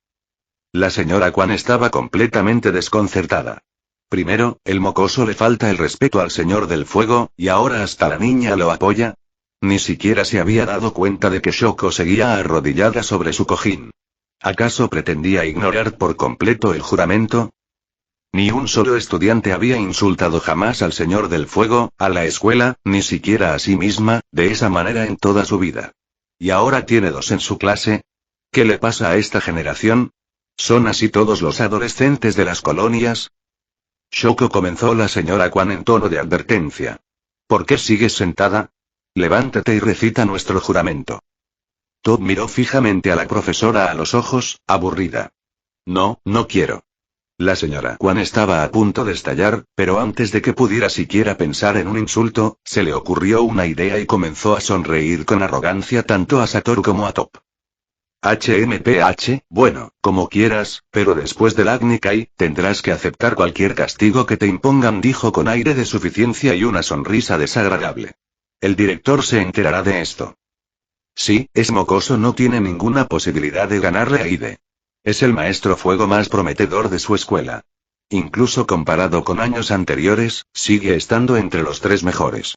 La señora Kwan estaba completamente desconcertada. Primero, el mocoso le falta el respeto al señor del fuego, y ahora hasta la niña lo apoya. Ni siquiera se había dado cuenta de que Shoko seguía arrodillada sobre su cojín. ¿Acaso pretendía ignorar por completo el juramento? Ni un solo estudiante había insultado jamás al señor del fuego, a la escuela, ni siquiera a sí misma, de esa manera en toda su vida. ¿Y ahora tiene 2 en su clase? ¿Qué le pasa a esta generación? ¿Son así todos los adolescentes de las colonias? Shoko, comenzó la señora Kwan en tono de advertencia. ¿Por qué sigues sentada? Levántate y recita nuestro juramento. Todd miró fijamente a la profesora a los ojos, aburrida. No, no quiero. La señora Kwan estaba a punto de estallar, pero antes de que pudiera siquiera pensar en un insulto, se le ocurrió una idea y comenzó a sonreír con arrogancia tanto a Satoru como a Top. HMPH, bueno, como quieras, pero después del Agni Kai, tendrás que aceptar cualquier castigo que te impongan, dijo con aire de suficiencia y una sonrisa desagradable. El director se enterará de esto. Sí, es mocoso, no tiene ninguna posibilidad de ganarle a Ide. Es el maestro fuego más prometedor de su escuela. Incluso comparado con años anteriores, sigue estando entre los 3 mejores.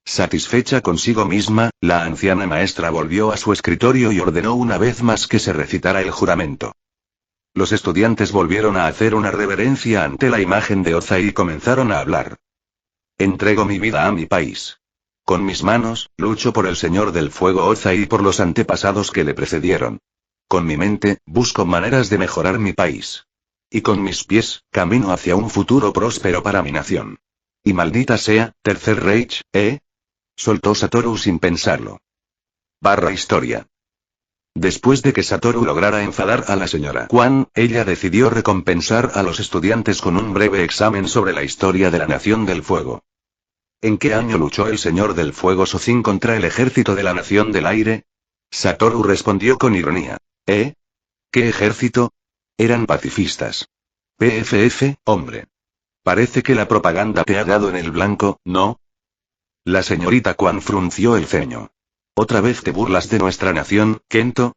Satisfecha consigo misma, la anciana maestra volvió a su escritorio y ordenó una vez más que se recitara el juramento. Los estudiantes volvieron a hacer una reverencia ante la imagen de Ozai y comenzaron a hablar. Entrego mi vida a mi país. Con mis manos, lucho por el señor del fuego Ozai y por los antepasados que le precedieron. Con mi mente, busco maneras de mejorar mi país. Y con mis pies, camino hacia un futuro próspero para mi nación. Y maldita sea, Tercer Reich, soltó Satoru sin pensarlo. Historia. Después de que Satoru lograra enfadar a la señora Kwan, ella decidió recompensar a los estudiantes con un breve examen sobre la historia de la Nación del Fuego. ¿En qué año luchó el señor del fuego Sozin contra el ejército de la Nación del Aire? Satoru respondió con ironía. ¿Qué ejército? Eran pacifistas. PFF, hombre. Parece que la propaganda te ha dado en el blanco, ¿no? La señorita Kwan frunció el ceño. ¿Otra vez te burlas de nuestra nación, Kento?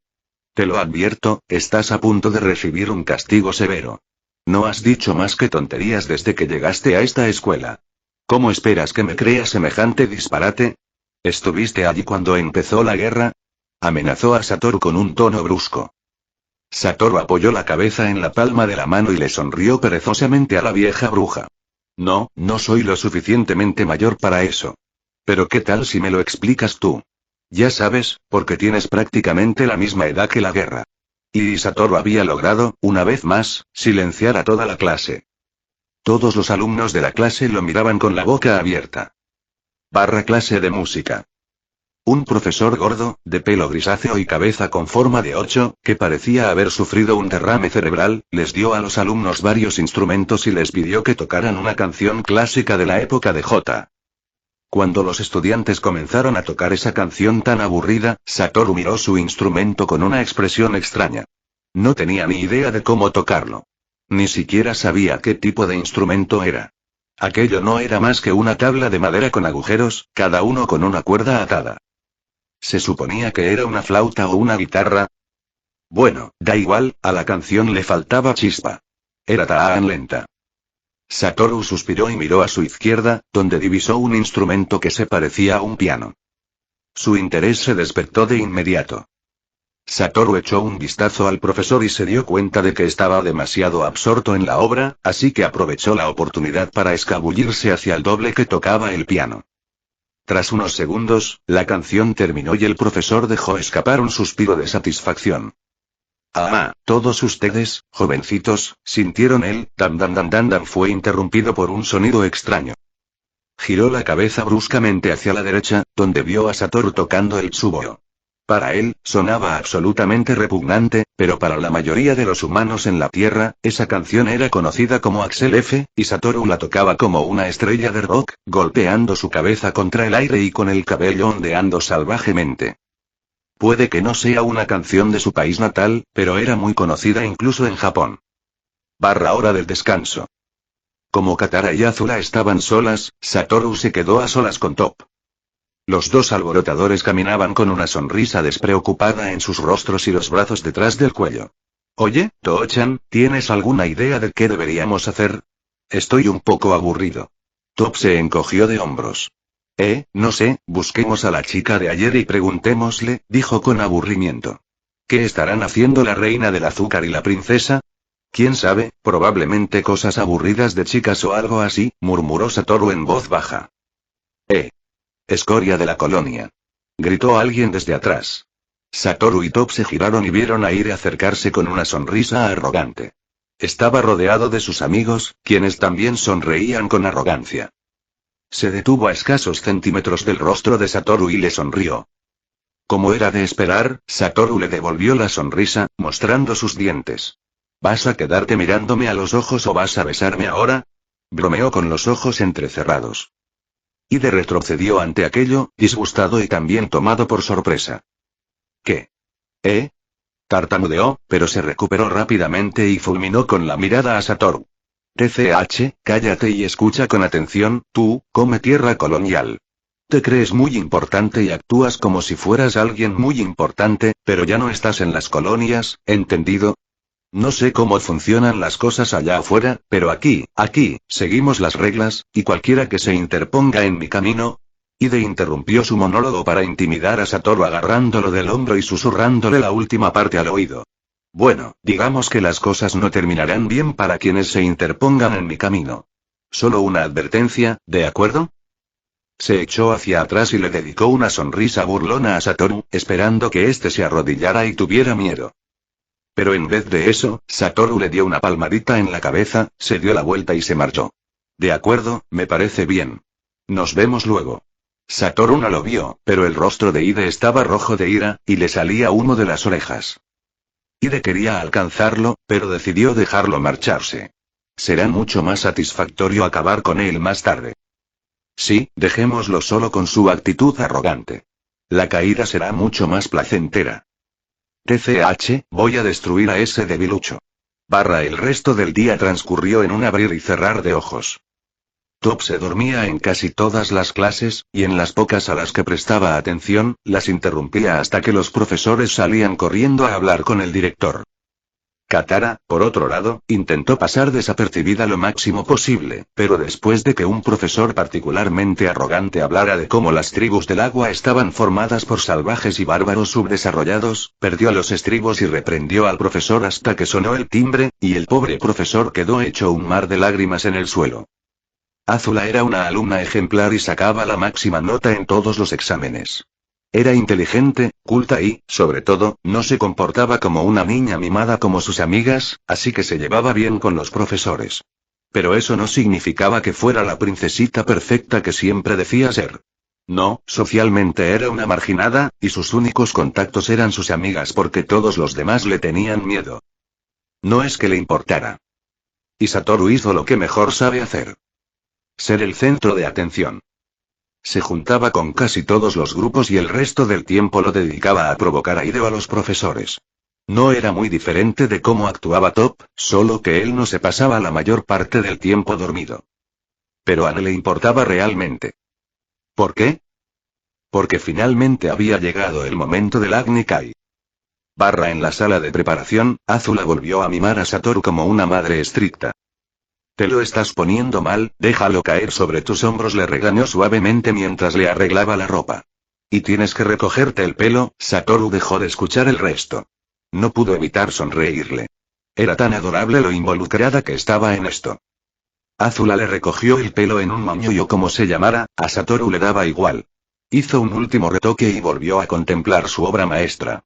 Te lo advierto, estás a punto de recibir un castigo severo. No has dicho más que tonterías desde que llegaste a esta escuela. ¿Cómo esperas que me crea semejante disparate? ¿Estuviste allí cuando empezó la guerra? Amenazó a Satoru con un tono brusco. Satoru apoyó la cabeza en la palma de la mano y le sonrió perezosamente a la vieja bruja. No, no soy lo suficientemente mayor para eso. Pero ¿qué tal si me lo explicas tú? Ya sabes, porque tienes prácticamente la misma edad que la guerra. Y Satoru había logrado, una vez más, silenciar a toda la clase. Todos los alumnos de la clase lo miraban con la boca abierta. Clase de música. Un profesor gordo, de pelo grisáceo y cabeza con forma de 8, que parecía haber sufrido un derrame cerebral, les dio a los alumnos varios instrumentos y les pidió que tocaran una canción clásica de la época de J. Cuando los estudiantes comenzaron a tocar esa canción tan aburrida, Satoru miró su instrumento con una expresión extraña. No tenía ni idea de cómo tocarlo. Ni siquiera sabía qué tipo de instrumento era. Aquello no era más que una tabla de madera con agujeros, cada uno con una cuerda atada. ¿Se suponía que era una flauta o una guitarra? Bueno, da igual, a la canción le faltaba chispa. Era tan lenta. Satoru suspiró y miró a su izquierda, donde divisó un instrumento que se parecía a un piano. Su interés se despertó de inmediato. Satoru echó un vistazo al profesor y se dio cuenta de que estaba demasiado absorto en la obra, así que aprovechó la oportunidad para escabullirse hacia el doble que tocaba el piano. Tras unos segundos, la canción terminó y el profesor dejó escapar un suspiro de satisfacción. Ah, todos ustedes, jovencitos, sintieron el dan fue interrumpido por un sonido extraño. Giró la cabeza bruscamente hacia la derecha, donde vio a Satoru tocando el tsuboro. Para él, sonaba absolutamente repugnante, pero para la mayoría de los humanos en la Tierra, esa canción era conocida como Axel F, y Satoru la tocaba como una estrella de rock, golpeando su cabeza contra el aire y con el cabello ondeando salvajemente. Puede que no sea una canción de su país natal, pero era muy conocida incluso en Japón. Hora del descanso. Como Katara y Azula estaban solas, Satoru se quedó a solas con Top. Los dos alborotadores caminaban con una sonrisa despreocupada en sus rostros y los brazos detrás del cuello. Oye, Toho-chan, ¿tienes alguna idea de qué deberíamos hacer? Estoy un poco aburrido. Top se encogió de hombros. No sé, busquemos a la chica de ayer y preguntémosle, dijo con aburrimiento. ¿Qué estarán haciendo la reina del azúcar y la princesa? ¿Quién sabe? Probablemente cosas aburridas de chicas o algo así, murmuró Satoru en voz baja. Escoria de la colonia. Gritó alguien desde atrás. Satoru y Top se giraron y vieron a Ire acercarse con una sonrisa arrogante. Estaba rodeado de sus amigos, quienes también sonreían con arrogancia. Se detuvo a escasos centímetros del rostro de Satoru y le sonrió. Como era de esperar, Satoru le devolvió la sonrisa, mostrando sus dientes. ¿Vas a quedarte mirándome a los ojos o vas a besarme ahora? Bromeó con los ojos entrecerrados. Ide retrocedió ante aquello, disgustado y también tomado por sorpresa. ¿Qué? Tartamudeó, pero se recuperó rápidamente y fulminó con la mirada a Satoru. TCH, cállate y escucha con atención, tú, come tierra colonial. Te crees muy importante y actúas como si fueras alguien muy importante, pero ya no estás en las colonias, ¿entendido? No sé cómo funcionan las cosas allá afuera, pero aquí, seguimos las reglas, y cualquiera que se interponga en mi camino... Ide interrumpió su monólogo para intimidar a Satoru agarrándolo del hombro y susurrándole la última parte al oído. Bueno, digamos que las cosas no terminarán bien para quienes se interpongan en mi camino. Solo una advertencia, ¿de acuerdo? Se echó hacia atrás y le dedicó una sonrisa burlona a Satoru, esperando que éste se arrodillara y tuviera miedo. Pero en vez de eso, Satoru le dio una palmadita en la cabeza, se dio la vuelta y se marchó. De acuerdo, me parece bien. Nos vemos luego. Satoru no lo vio, pero el rostro de Ide estaba rojo de ira, y le salía humo de las orejas. Ide quería alcanzarlo, pero decidió dejarlo marcharse. Será mucho más satisfactorio acabar con él más tarde. Sí, dejémoslo solo con su actitud arrogante. La caída será mucho más placentera. TCH, voy a destruir a ese debilucho. El resto del día transcurrió en un abrir y cerrar de ojos. Top se dormía en casi todas las clases, y en las pocas a las que prestaba atención, las interrumpía hasta que los profesores salían corriendo a hablar con el director. Katara, por otro lado, intentó pasar desapercibida lo máximo posible, pero después de que un profesor particularmente arrogante hablara de cómo las tribus del agua estaban formadas por salvajes y bárbaros subdesarrollados, perdió los estribos y reprendió al profesor hasta que sonó el timbre, y el pobre profesor quedó hecho un mar de lágrimas en el suelo. Azula era una alumna ejemplar y sacaba la máxima nota en todos los exámenes. Era inteligente, culta y, sobre todo, no se comportaba como una niña mimada como sus amigas, así que se llevaba bien con los profesores. Pero eso no significaba que fuera la princesita perfecta que siempre decía ser. No, socialmente era una marginada, y sus únicos contactos eran sus amigas porque todos los demás le tenían miedo. No es que le importara. Y Satoru hizo lo que mejor sabe hacer. Ser el centro de atención. Se juntaba con casi todos los grupos y el resto del tiempo lo dedicaba a provocar a Ide o a los profesores. No era muy diferente de cómo actuaba Top, solo que él no se pasaba la mayor parte del tiempo dormido. Pero a él le importaba realmente. ¿Por qué? Porque finalmente había llegado el momento del Agni Kai. En la sala de preparación, Azula volvió a mimar a Satoru como una madre estricta. Te lo estás poniendo mal, déjalo caer sobre tus hombros, le regañó suavemente mientras le arreglaba la ropa. Y tienes que recogerte el pelo. Satoru dejó de escuchar el resto. No pudo evitar sonreírle. Era tan adorable lo involucrada que estaba en esto. Azula le recogió el pelo en un moño o como se llamara, a Satoru le daba igual. Hizo un último retoque y volvió a contemplar su obra maestra.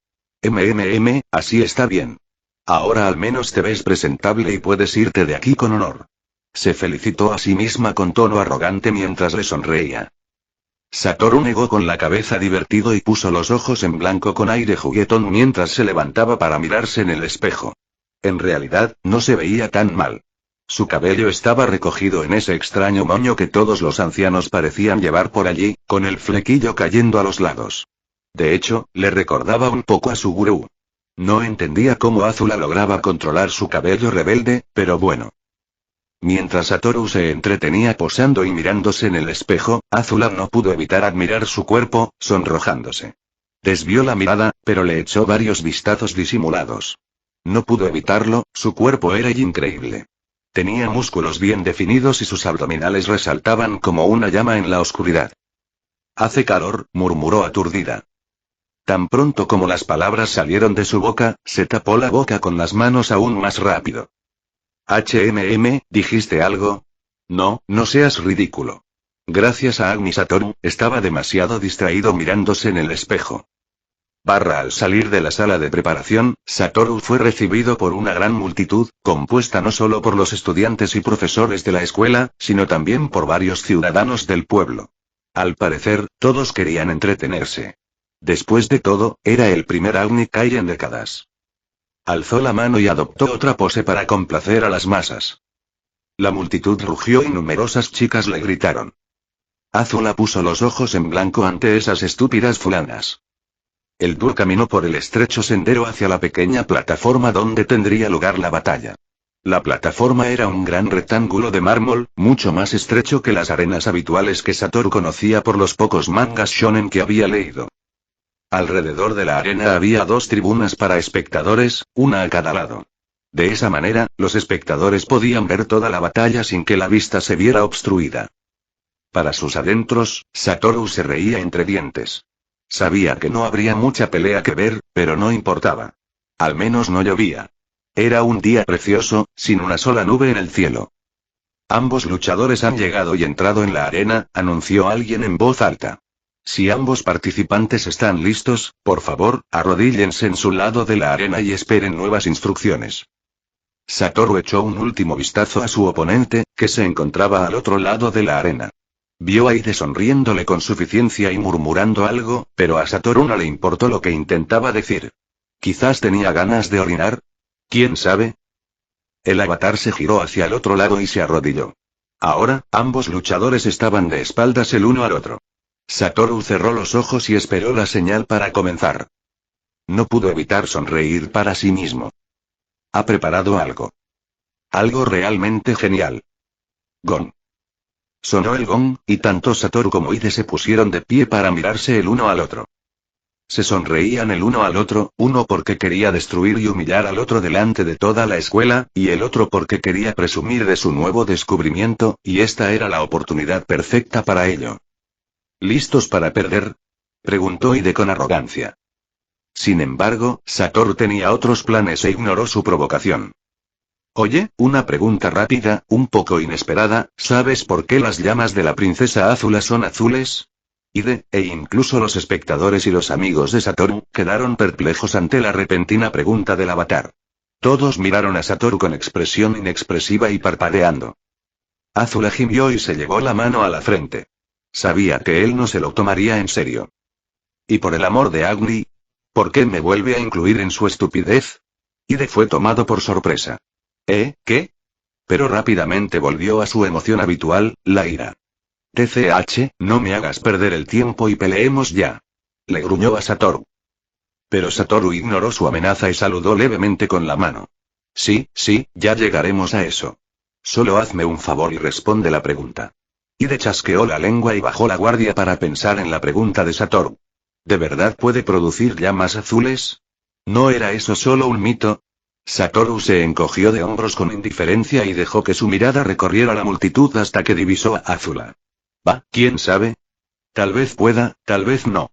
Así está bien. Ahora al menos te ves presentable y puedes irte de aquí con honor. Se felicitó a sí misma con tono arrogante mientras le sonreía. Satoru negó con la cabeza divertido y puso los ojos en blanco con aire juguetón mientras se levantaba para mirarse en el espejo. En realidad, no se veía tan mal. Su cabello estaba recogido en ese extraño moño que todos los ancianos parecían llevar por allí, con el flequillo cayendo a los lados. De hecho, le recordaba un poco a su gurú. No entendía cómo Azula lograba controlar su cabello rebelde, pero bueno. Mientras Satoru se entretenía posando y mirándose en el espejo, Azula no pudo evitar admirar su cuerpo, sonrojándose. Desvió la mirada, pero le echó varios vistazos disimulados. No pudo evitarlo, su cuerpo era increíble. Tenía músculos bien definidos y sus abdominales resaltaban como una llama en la oscuridad. «Hace calor», murmuró aturdida. Tan pronto como las palabras salieron de su boca, se tapó la boca con las manos aún más rápido. ¿Dijiste algo? No, no seas ridículo. Gracias a Agni Satoru, estaba demasiado distraído mirándose en el espejo. Al salir de la sala de preparación, Satoru fue recibido por una gran multitud, compuesta no solo por los estudiantes y profesores de la escuela, sino también por varios ciudadanos del pueblo. Al parecer, todos querían entretenerse. Después de todo, era el primer Agni Kai en décadas. Alzó la mano y adoptó otra pose para complacer a las masas. La multitud rugió y numerosas chicas le gritaron. Azula puso los ojos en blanco ante esas estúpidas fulanas. El dúo caminó por el estrecho sendero hacia la pequeña plataforma donde tendría lugar la batalla. La plataforma era un gran rectángulo de mármol, mucho más estrecho que las arenas habituales que Satoru conocía por los pocos mangas shonen que había leído. Alrededor de la arena había 2 tribunas para espectadores, una a cada lado. De esa manera, los espectadores podían ver toda la batalla sin que la vista se viera obstruida. Para sus adentros, Satoru se reía entre dientes. Sabía que no habría mucha pelea que ver, pero no importaba. Al menos no llovía. Era un día precioso, sin una sola nube en el cielo. Ambos luchadores han llegado y entrado en la arena, anunció alguien en voz alta. Si ambos participantes están listos, por favor, arrodíllense en su lado de la arena y esperen nuevas instrucciones. Satoru echó un último vistazo a su oponente, que se encontraba al otro lado de la arena. Vio a Ide sonriéndole con suficiencia y murmurando algo, pero a Satoru no le importó lo que intentaba decir. Quizás tenía ganas de orinar. ¿Quién sabe? El avatar se giró hacia el otro lado y se arrodilló. Ahora, ambos luchadores estaban de espaldas el uno al otro. Satoru cerró los ojos y esperó la señal para comenzar. No pudo evitar sonreír para sí mismo. Ha preparado algo. Algo realmente genial. Gong. Sonó el gong, y tanto Satoru como Ide se pusieron de pie para mirarse el uno al otro. Se sonreían el uno al otro, uno porque quería destruir y humillar al otro delante de toda la escuela, y el otro porque quería presumir de su nuevo descubrimiento, y esta era la oportunidad perfecta para ello. ¿Listos para perder?, preguntó Ide con arrogancia. Sin embargo, Satoru tenía otros planes e ignoró su provocación. Oye, una pregunta rápida, un poco inesperada, ¿sabes por qué las llamas de la princesa Azula son azules? Ide, e incluso los espectadores y los amigos de Satoru, quedaron perplejos ante la repentina pregunta del avatar. Todos miraron a Satoru con expresión inexpresiva y parpadeando. Azula gimió y se llevó la mano a la frente. Sabía que él no se lo tomaría en serio. Y por el amor de Agni, ¿por qué me vuelve a incluir en su estupidez? Ide fue tomado por sorpresa. ¿Qué? Pero rápidamente volvió a su emoción habitual, la ira. TCH, no me hagas perder el tiempo y peleemos ya. Le gruñó a Satoru. Pero Satoru ignoró su amenaza y saludó levemente con la mano. Sí, ya llegaremos a eso. Solo hazme un favor y responde la pregunta. Ide chasqueó la lengua y bajó la guardia para pensar en la pregunta de Satoru. ¿De verdad puede producir llamas azules? ¿No era eso solo un mito? Satoru se encogió de hombros con indiferencia y dejó que su mirada recorriera la multitud hasta que divisó a Azula. ¿Quién sabe? Tal vez pueda, tal vez no.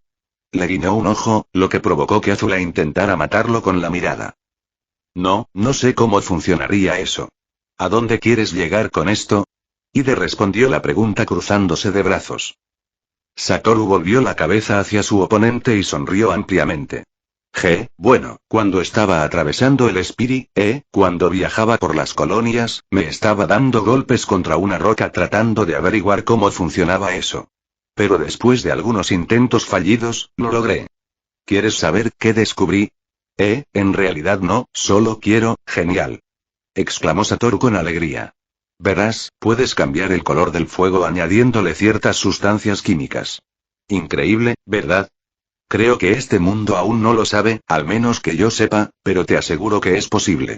Le guiñó un ojo, lo que provocó que Azula intentara matarlo con la mirada. No sé cómo funcionaría eso. ¿A dónde quieres llegar con esto? Ide respondió la pregunta cruzándose de brazos. Satoru volvió la cabeza hacia su oponente y sonrió ampliamente. Bueno, cuando estaba atravesando el Espiri, cuando viajaba por las colonias, me estaba dando golpes contra una roca tratando de averiguar cómo funcionaba eso. Pero después de algunos intentos fallidos, lo logré. ¿Quieres saber qué descubrí? En realidad no, solo quiero, genial. Exclamó Satoru con alegría. Verás, puedes cambiar el color del fuego añadiéndole ciertas sustancias químicas. Increíble, ¿verdad? Creo que este mundo aún no lo sabe, al menos que yo sepa, pero te aseguro que es posible.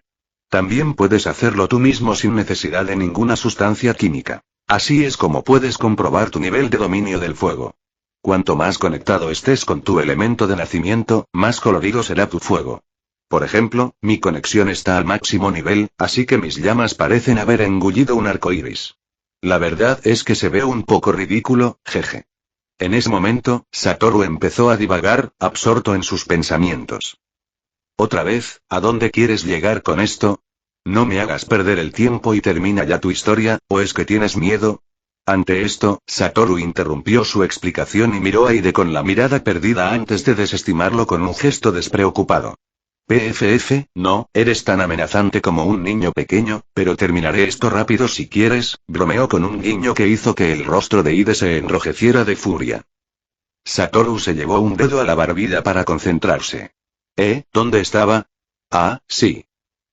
También puedes hacerlo tú mismo sin necesidad de ninguna sustancia química. Así es como puedes comprobar tu nivel de dominio del fuego. Cuanto más conectado estés con tu elemento de nacimiento, más colorido será tu fuego. Por ejemplo, mi conexión está al máximo nivel, así que mis llamas parecen haber engullido un arco iris. La verdad es que se ve un poco ridículo, jeje. En ese momento, Satoru empezó a divagar, absorto en sus pensamientos. Otra vez, ¿a dónde quieres llegar con esto? No me hagas perder el tiempo y termina ya tu historia, ¿o es que tienes miedo? Ante esto, Satoru interrumpió su explicación y miró a Ide con la mirada perdida antes de desestimarlo con un gesto despreocupado. PFF, no, eres tan amenazante como un niño pequeño, pero terminaré esto rápido si quieres, bromeó con un guiño que hizo que el rostro de Ide se enrojeciera de furia. Satoru se llevó un dedo a la barbilla para concentrarse. ¿Dónde estaba? Ah, sí.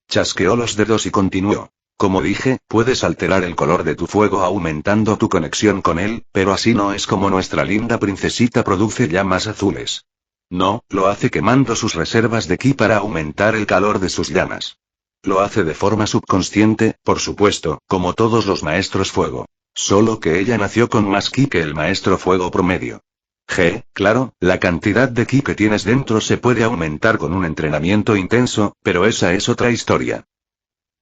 Chasqueó los dedos y continuó. Como dije, puedes alterar el color de tu fuego aumentando tu conexión con él, pero así no es como nuestra linda princesita produce llamas azules. No, lo hace quemando sus reservas de ki para aumentar el calor de sus llamas. Lo hace de forma subconsciente, por supuesto, como todos los maestros fuego. Solo que ella nació con más ki que el maestro fuego promedio. Claro, la cantidad de ki que tienes dentro se puede aumentar con un entrenamiento intenso, pero esa es otra historia.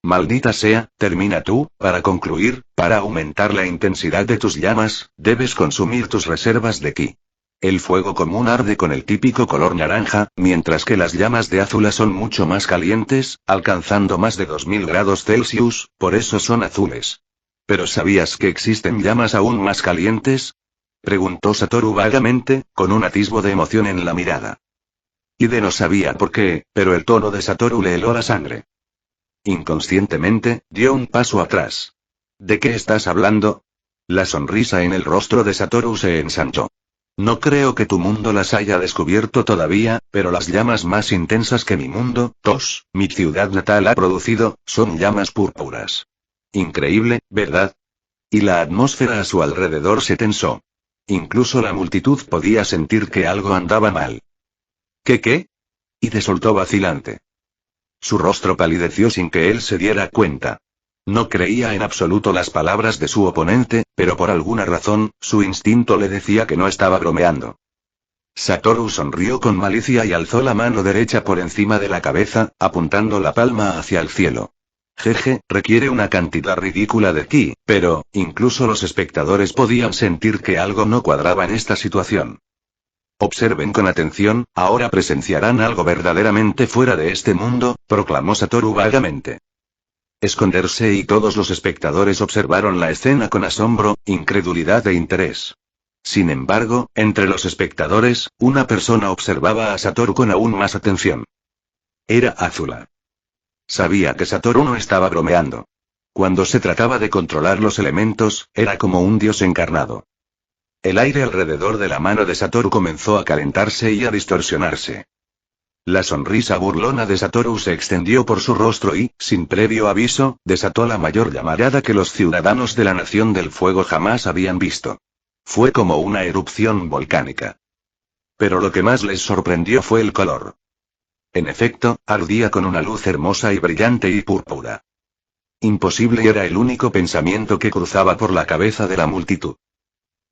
Maldita sea, termina tú, para concluir, para aumentar la intensidad de tus llamas, debes consumir tus reservas de ki. El fuego común arde con el típico color naranja, mientras que las llamas de azula son mucho más calientes, alcanzando más de 2000 grados Celsius, por eso son azules. ¿Pero sabías que existen llamas aún más calientes? Preguntó Satoru vagamente, con un atisbo de emoción en la mirada. Ide no sabía por qué, pero el tono de Satoru le heló la sangre. Inconscientemente, dio un paso atrás. ¿De qué estás hablando? La sonrisa en el rostro de Satoru se ensanchó. No creo que tu mundo las haya descubierto todavía, pero las llamas más intensas que mi mundo, mi ciudad natal ha producido, son llamas púrpuras. Increíble, ¿verdad? Y la atmósfera a su alrededor se tensó. Incluso la multitud podía sentir que algo andaba mal. ¿Qué? Ide soltó vacilante. Su rostro palideció sin que él se diera cuenta. No creía en absoluto las palabras de su oponente, pero por alguna razón, su instinto le decía que no estaba bromeando. Satoru sonrió con malicia y alzó la mano derecha por encima de la cabeza, apuntando la palma hacia el cielo. Requiere una cantidad ridícula de ki, pero, incluso los espectadores podían sentir que algo no cuadraba en esta situación. Observen con atención, ahora presenciarán algo verdaderamente fuera de este mundo, proclamó Satoru vagamente. Esconderse y todos los espectadores observaron la escena con asombro, incredulidad e interés. Sin embargo, entre los espectadores, una persona observaba a Satoru con aún más atención. Era Azula. Sabía que Satoru no estaba bromeando. Cuando se trataba de controlar los elementos, era como un dios encarnado. El aire alrededor de la mano de Satoru comenzó a calentarse y a distorsionarse. La sonrisa burlona de Satoru se extendió por su rostro y, sin previo aviso, desató la mayor llamarada que los ciudadanos de la Nación del Fuego jamás habían visto. Fue como una erupción volcánica. Pero lo que más les sorprendió fue el color. En efecto, ardía con una luz hermosa y brillante y púrpura. Imposible era el único pensamiento que cruzaba por la cabeza de la multitud.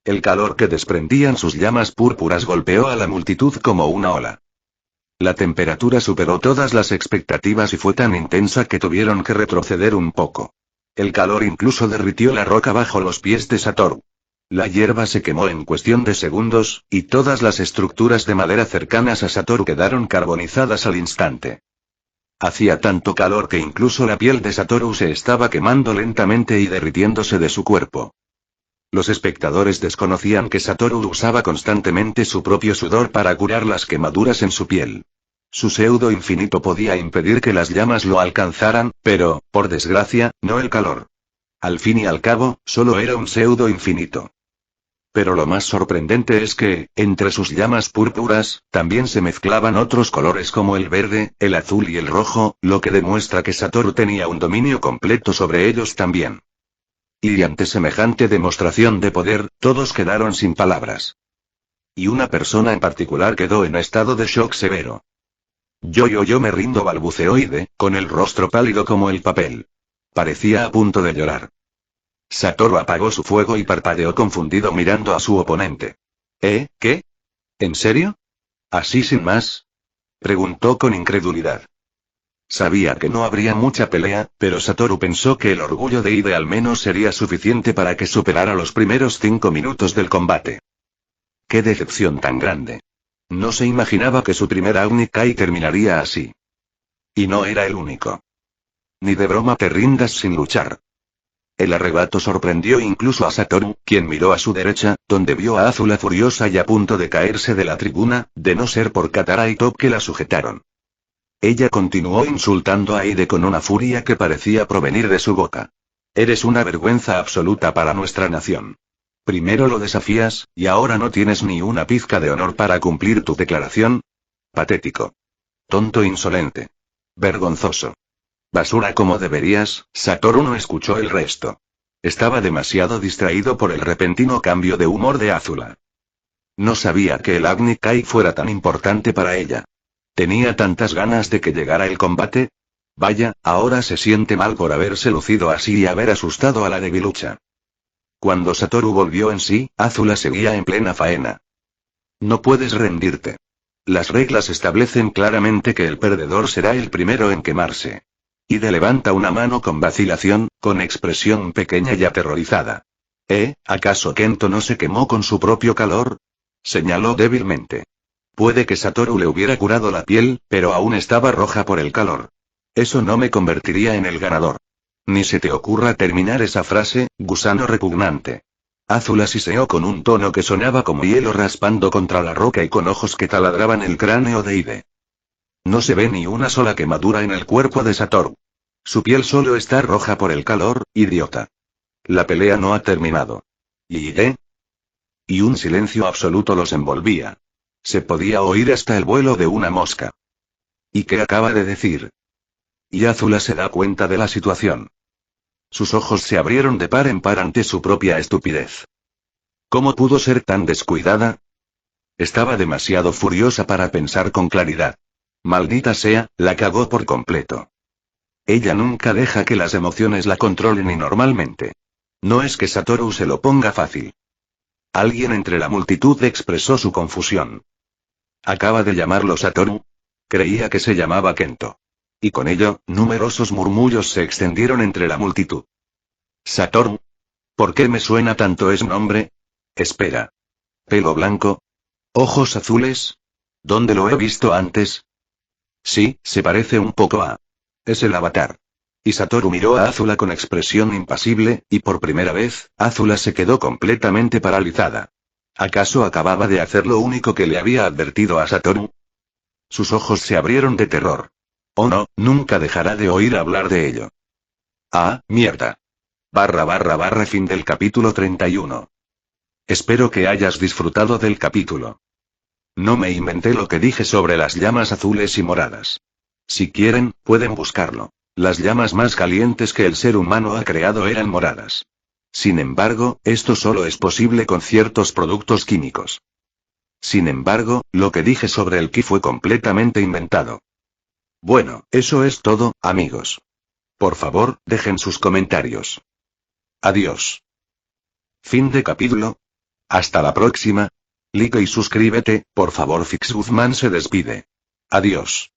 El calor que desprendían sus llamas púrpuras golpeó a la multitud como una ola. La temperatura superó todas las expectativas y fue tan intensa que tuvieron que retroceder un poco. El calor incluso derritió la roca bajo los pies de Satoru. La hierba se quemó en cuestión de segundos, y todas las estructuras de madera cercanas a Satoru quedaron carbonizadas al instante. Hacía tanto calor que incluso la piel de Satoru se estaba quemando lentamente y derritiéndose de su cuerpo. Los espectadores desconocían que Satoru usaba constantemente su propio sudor para curar las quemaduras en su piel. Su pseudo infinito podía impedir que las llamas lo alcanzaran, pero, por desgracia, no el calor. Al fin y al cabo, solo era un pseudo infinito. Pero lo más sorprendente es que, entre sus llamas púrpuras, también se mezclaban otros colores como el verde, el azul y el rojo, lo que demuestra que Satoru tenía un dominio completo sobre ellos también. Y ante semejante demostración de poder, todos quedaron sin palabras. Y una persona en particular quedó en estado de shock severo. Yo me rindo, balbuceó Ide, con el rostro pálido como el papel. Parecía a punto de llorar. Satoru apagó su fuego y parpadeó confundido mirando a su oponente. ¿Qué? ¿En serio? ¿Así sin más? Preguntó con incredulidad. Sabía que no habría mucha pelea, pero Satoru pensó que el orgullo de Ide al menos sería suficiente para que superara los primeros 5 minutos del combate. ¡Qué decepción tan grande! No se imaginaba que su primer Agni Kai terminaría así. Y no era el único. Ni de broma te rindas sin luchar. El arrebato sorprendió incluso a Satoru, quien miró a su derecha, donde vio a Azula furiosa y a punto de caerse de la tribuna, de no ser por Katara y Top que la sujetaron. Ella continuó insultando a Ide con una furia que parecía provenir de su boca. Eres una vergüenza absoluta para nuestra nación. Primero lo desafías, y ahora no tienes ni una pizca de honor para cumplir tu declaración. Patético. Tonto insolente. Vergonzoso. Basura como deberías. Satoru no escuchó el resto. Estaba demasiado distraído por el repentino cambio de humor de Azula. No sabía que el Agni Kai fuera tan importante para ella. Tenía tantas ganas de que llegara el combate. Vaya, ahora se siente mal por haberse lucido así y haber asustado a la debilucha. Cuando Satoru volvió en sí, Azula seguía en plena faena. No puedes rendirte. Las reglas establecen claramente que el perdedor será el primero en quemarse. Ide levanta una mano con vacilación, con expresión pequeña y aterrorizada. ¿Acaso Kento no se quemó con su propio calor? Señaló débilmente. Puede que Satoru le hubiera curado la piel, pero aún estaba roja por el calor. Eso no me convertiría en el ganador. Ni se te ocurra terminar esa frase, gusano repugnante. Azula siseó con un tono que sonaba como hielo raspando contra la roca y con ojos que taladraban el cráneo de Ide. No se ve ni una sola quemadura en el cuerpo de Satoru. Su piel solo está roja por el calor, idiota. La pelea no ha terminado. ¿Y Ide? Y un silencio absoluto los envolvía. Se podía oír hasta el vuelo de una mosca. ¿Y qué acaba de decir? Y Azula se da cuenta de la situación. Sus ojos se abrieron de par en par ante su propia estupidez. ¿Cómo pudo ser tan descuidada? Estaba demasiado furiosa para pensar con claridad. Maldita sea, la cagó por completo. Ella nunca deja que las emociones la controlen y normalmente. No es que Satoru se lo ponga fácil. Alguien entre la multitud expresó su confusión. ¿Acaba de llamarlo Satoru? Creía que se llamaba Kento. Y con ello, numerosos murmullos se extendieron entre la multitud. ¿Satoru? ¿Por qué me suena tanto ese nombre? Espera. ¿Pelo blanco? ¿Ojos azules? ¿Dónde lo he visto antes? Sí, se parece un poco a... Es el avatar. Y Satoru miró a Azula con expresión impasible, y por primera vez, Azula se quedó completamente paralizada. ¿Acaso acababa de hacer lo único que le había advertido a Satoru? Sus ojos se abrieron de terror. Oh no, nunca dejará de oír hablar de ello. Ah, mierda. Fin del capítulo 31. Espero que hayas disfrutado del capítulo. No me inventé lo que dije sobre las llamas azules y moradas. Si quieren, pueden buscarlo. Las llamas más calientes que el ser humano ha creado eran moradas. Sin embargo, esto solo es posible con ciertos productos químicos. Sin embargo, lo que dije sobre el ki fue completamente inventado. Bueno, eso es todo, amigos. Por favor, dejen sus comentarios. Adiós. Fin de capítulo. Hasta la próxima. Like y suscríbete, por favor. Fix Guzmán se despide. Adiós.